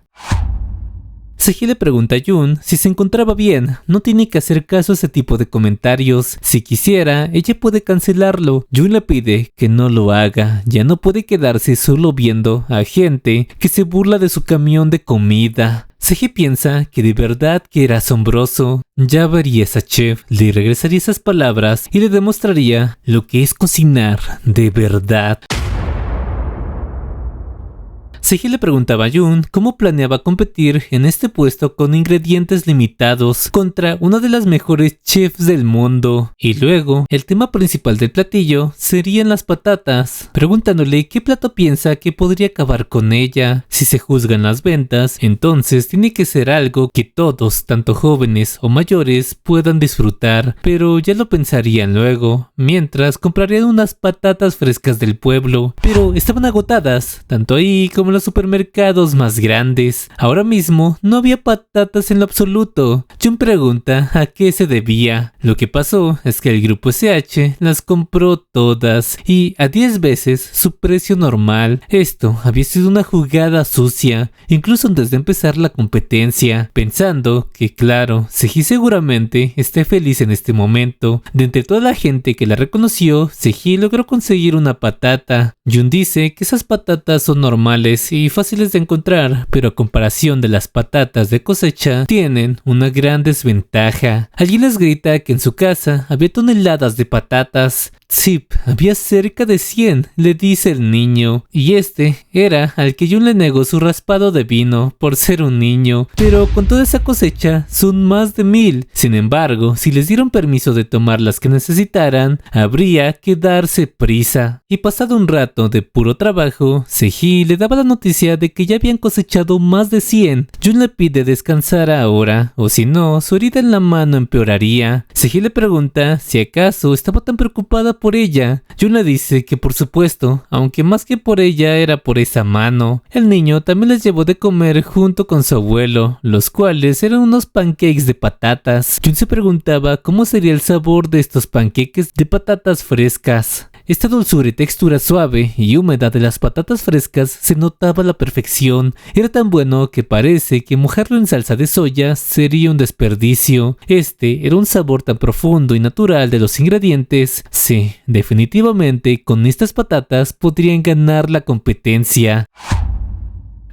Seji le pregunta a Jun si se encontraba bien. No tiene que hacer caso a ese tipo de comentarios. Si quisiera, ella puede cancelarlo. Jun le pide que no lo haga. Ya no puede quedarse solo viendo a gente que se burla de su camión de comida. Seji piensa que de verdad que era asombroso. Ya vería esa chef, le regresaría esas palabras y le demostraría lo que es cocinar de verdad. Seji le preguntaba a Jun cómo planeaba competir en este puesto con ingredientes limitados contra una de las mejores chefs del mundo. Y luego, el tema principal del platillo serían las patatas, preguntándole qué plato piensa que podría acabar con ella. Si se juzgan las ventas, entonces tiene que ser algo que todos, tanto jóvenes o mayores, puedan disfrutar, pero ya lo pensarían luego, mientras comprarían unas patatas frescas del pueblo, pero estaban agotadas, tanto ahí como en los supermercados más grandes. Ahora mismo no había patatas en lo absoluto. Jun pregunta a qué se debía. Lo que pasó es que el grupo SH las compró todas y a 10 veces su precio normal. Esto había sido una jugada sucia, incluso antes de empezar la competencia, pensando que claro, Seji seguramente esté feliz en este momento. De entre toda la gente que la reconoció, Seji logró conseguir una patata. Jun dice que esas patatas son normales y fáciles de encontrar, pero a comparación de las patatas de cosecha, tienen una gran desventaja. Alguien les grita que en su casa había toneladas de patatas. Zip, había cerca de 100, le dice el niño, y este era al que Jun le negó su raspado de vino por ser un niño, pero con toda esa cosecha son más de 1000. Sin embargo, si les dieron permiso de tomar las que necesitaran, habría que darse prisa. Y pasado un rato de puro trabajo, Seji le daba la noticia de que ya habían cosechado más de 100. Jun le pide descansar ahora, o si no, su herida en la mano empeoraría. Seji le pregunta si acaso estaba tan preocupada por ella. Jun le dice que por supuesto, aunque más que por ella era por esa mano. El niño también les llevó de comer junto con su abuelo, los cuales eran unos pancakes de patatas. Jun se preguntaba cómo sería el sabor de estos pancakes de patatas frescas. Esta dulzura y textura suave y húmeda de las patatas frescas se notaba a la perfección. Era tan bueno que parece que mojarlo en salsa de soya sería un desperdicio. Este era un sabor tan profundo y natural de los ingredientes. Sí, definitivamente con estas patatas podrían ganar la competencia.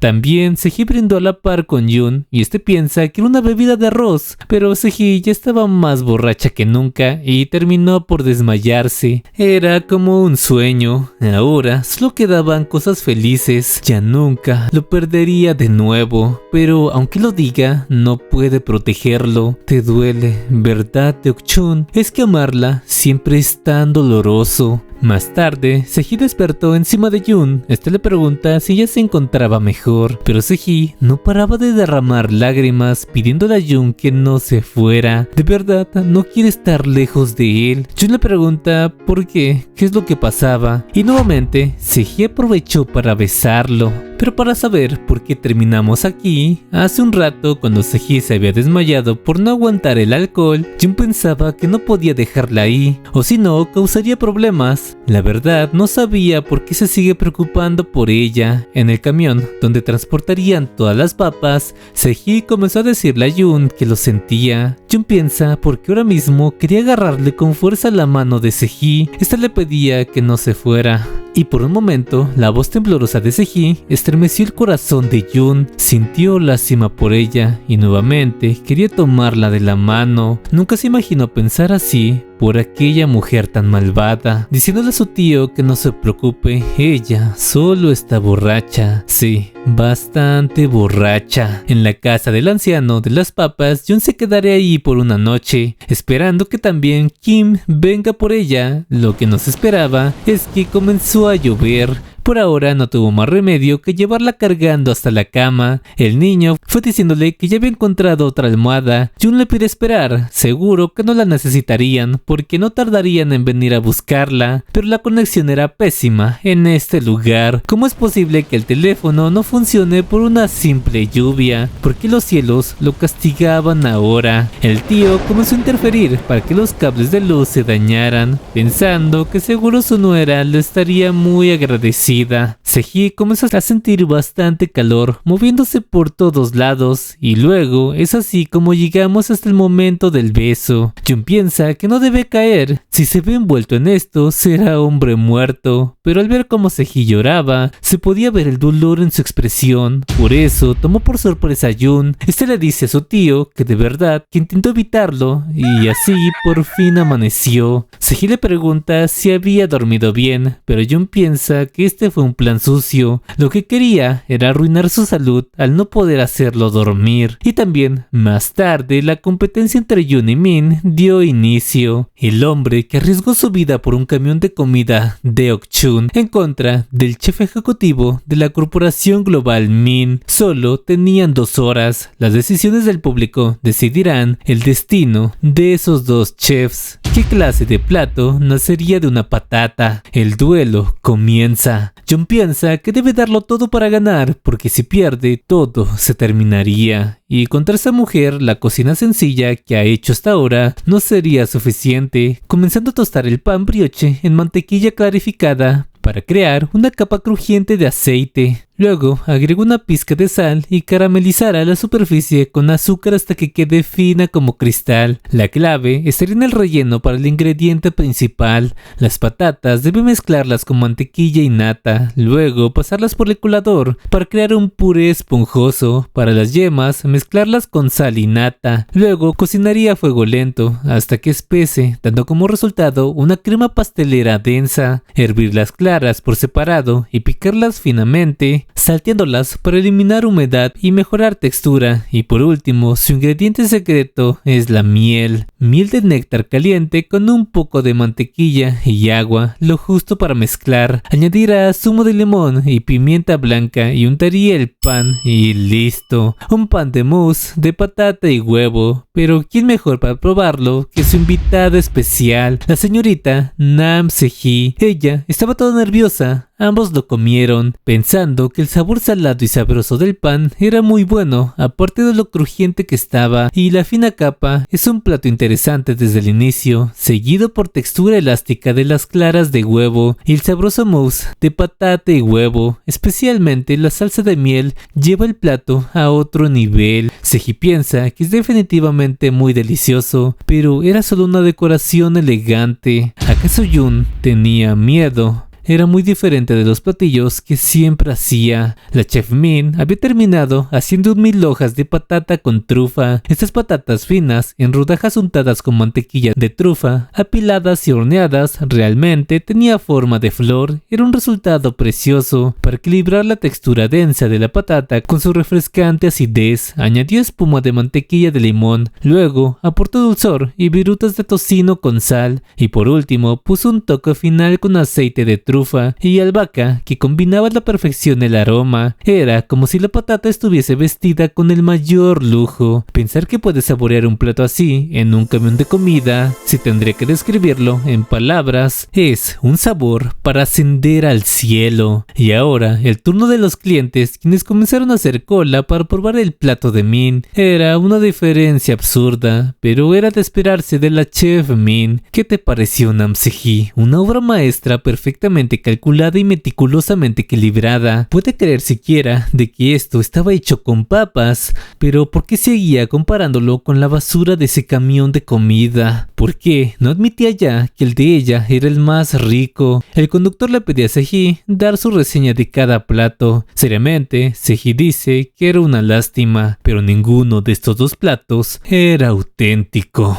También Seji brindó a la par con Jun y este piensa que era una bebida de arroz, pero Seji ya estaba más borracha que nunca y terminó por desmayarse. Era como un sueño. Ahora solo quedaban cosas felices. Ya nunca lo perdería de nuevo, pero aunque lo diga, no puede protegerlo. Te duele, ¿verdad, Deokchun? Es que amarla siempre es tan doloroso. Más tarde, Seji despertó encima de Jun. Este le pregunta si ella se encontraba mejor, pero Seji no paraba de derramar lágrimas pidiéndole a Jun que no se fuera. De verdad, no quiere estar lejos de él. Jun le pregunta por qué es lo que pasaba, y nuevamente Seji aprovechó para besarlo. Pero para saber por qué terminamos aquí, hace un rato cuando Seji se había desmayado por no aguantar el alcohol, Jun pensaba que no podía dejarla ahí, o si no, causaría problemas. La verdad, no sabía por qué se sigue preocupando por ella. En el camión, donde transportarían todas las papas, Seji comenzó a decirle a Jun que lo sentía. Jun piensa porque ahora mismo quería agarrarle con fuerza la mano de Seji. Esta le pedía que no se fuera. Y por un momento, la voz temblorosa de Sehee estremeció el corazón de Jun. Sintió lástima por ella y nuevamente quería tomarla de la mano. Nunca se imaginó pensar así por aquella mujer tan malvada, diciéndole a su tío que no se preocupe, ella solo está borracha. Sí, bastante borracha. En la casa del anciano de las papas, Jun se quedaría ahí por una noche, esperando que también Kim venga por ella. Lo que no se esperaba es que comenzó a llover. Por ahora no tuvo más remedio que llevarla cargando hasta la cama. El niño fue diciéndole que ya había encontrado otra almohada. Jun le pide esperar, seguro que no la necesitarían porque no tardarían en venir a buscarla, pero la conexión era pésima en este lugar. ¿Cómo es posible que el teléfono no funcione por una simple lluvia? ¿Por qué los cielos lo castigaban ahora? El tío comenzó a interferir para que los cables de luz se dañaran, pensando que seguro su nuera le estaría muy agradecida. Sehee comenzó a sentir bastante calor, moviéndose por todos lados, y luego es así como llegamos hasta el momento del beso. Jun piensa que no debe caer, si se ve envuelto en esto será hombre muerto, pero al ver cómo Sehee lloraba, se podía ver el dolor en su expresión. Por eso tomó por sorpresa a Jun. Este le dice a su tío que de verdad que intentó evitarlo, y así por fin amaneció. Sehee le pregunta si había dormido bien, pero Jun piensa que este fue un plan sucio. Lo que quería era arruinar su salud al no poder hacerlo dormir. Y también, más tarde, la competencia entre Jun y Min dio inicio. El hombre que arriesgó su vida por un camión de comida Deok Chun en contra del chef ejecutivo de la corporación global Min. Solo tenían 2 horas. Las decisiones del público decidirán el destino de esos 2 chefs. ¿Qué clase de plato nacería de una patata? El duelo comienza. Jun piensa que debe darlo todo para ganar, porque si pierde, todo se terminaría. Y contra esa mujer, la cocina sencilla que ha hecho hasta ahora no sería suficiente, comenzando a tostar el pan brioche en mantequilla clarificada para crear una capa crujiente de aceite. Luego agregó una pizca de sal y caramelizará la superficie con azúcar hasta que quede fina como cristal. La clave estaría en el relleno para el ingrediente principal. Las patatas debe mezclarlas con mantequilla y nata, luego pasarlas por el colador para crear un puré esponjoso. Para las yemas mezclarlas con sal y nata, luego cocinaría a fuego lento hasta que espese, dando como resultado una crema pastelera densa. Hervir las claras por separado y picarlas finamente, salteándolas para eliminar humedad y mejorar textura. Y por último, su ingrediente secreto es la miel. Miel de néctar caliente con un poco de mantequilla y agua, lo justo para mezclar. Añadirá zumo de limón y pimienta blanca y untaría el pan y listo. Un pan de mousse de patata y huevo. Pero ¿quién mejor para probarlo que su invitada especial, la señorita Nam Sehee? Ella estaba toda nerviosa. Ambos lo comieron, pensando que el sabor salado y sabroso del pan era muy bueno, aparte de lo crujiente que estaba, y la fina capa es un plato interesante desde el inicio, seguido por textura elástica de las claras de huevo y el sabroso mousse de patata y huevo. Especialmente la salsa de miel lleva el plato a otro nivel. Sehee piensa que es definitivamente muy delicioso, pero era solo una decoración elegante. ¿Acaso Jun tenía miedo? Era muy diferente de los platillos que siempre hacía. La chef Min había terminado haciendo 1000 hojas de patata con trufa. Estas patatas finas, en rodajas untadas con mantequilla de trufa, apiladas y horneadas, realmente tenía forma de flor. Era un resultado precioso. Para equilibrar la textura densa de la patata con su refrescante acidez, añadió espuma de mantequilla de limón. Luego aportó dulzor y virutas de tocino con sal. Y por último puso un toque final con aceite de trufa y albahaca que combinaba a la perfección el aroma. Era como si la patata estuviese vestida con el mayor lujo. Pensar que puedes saborear un plato así en un camión de comida, si tendría que describirlo en palabras, es un sabor para ascender al cielo. Y ahora el turno de los clientes, quienes comenzaron a hacer cola para probar el plato de Min. Era una diferencia absurda, pero era de esperarse de la chef Min. ¿Qué te pareció, Nam Sehee? Una obra maestra perfectamente perfectamente calculada y meticulosamente equilibrada. Puede creer siquiera de que esto estaba hecho con papas, pero ¿por qué seguía comparándolo con la basura de ese camión de comida? ¿Por qué no admitía ya que el de ella era el más rico? El conductor le pedía a Seji dar su reseña de cada plato. Seriamente, Seji dice que era una lástima, pero ninguno de estos dos platos era auténtico.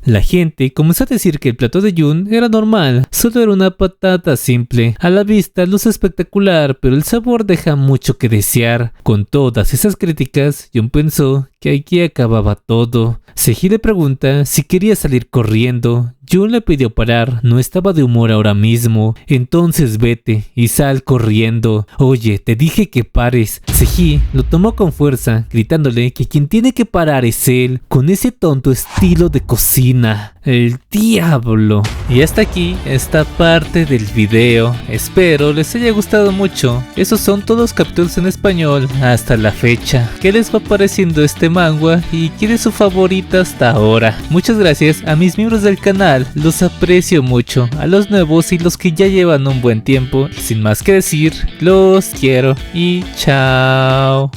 La gente comenzó a decir que el plato de Jun era normal, solo era una patata simple. A la vista luce espectacular, pero el sabor deja mucho que desear. Con todas esas críticas, Jun pensó que aquí acababa todo. Seji le pregunta si quería salir corriendo. Jun le pidió parar, no estaba de humor ahora mismo. Entonces vete y sal corriendo. Oye, te dije que pares. Seji lo tomó con fuerza, gritándole que quien tiene que parar es él, con ese tonto estilo de cocina. El diablo. Y hasta aquí esta parte del video. Espero les haya gustado mucho. Esos son todos los capítulos en español hasta la fecha. ¿Qué les va pareciendo este manga y quién es su favorita hasta ahora? Muchas gracias a mis miembros del canal, los aprecio mucho. A los nuevos y los que ya llevan un buen tiempo. Sin más que decir, los quiero y chao.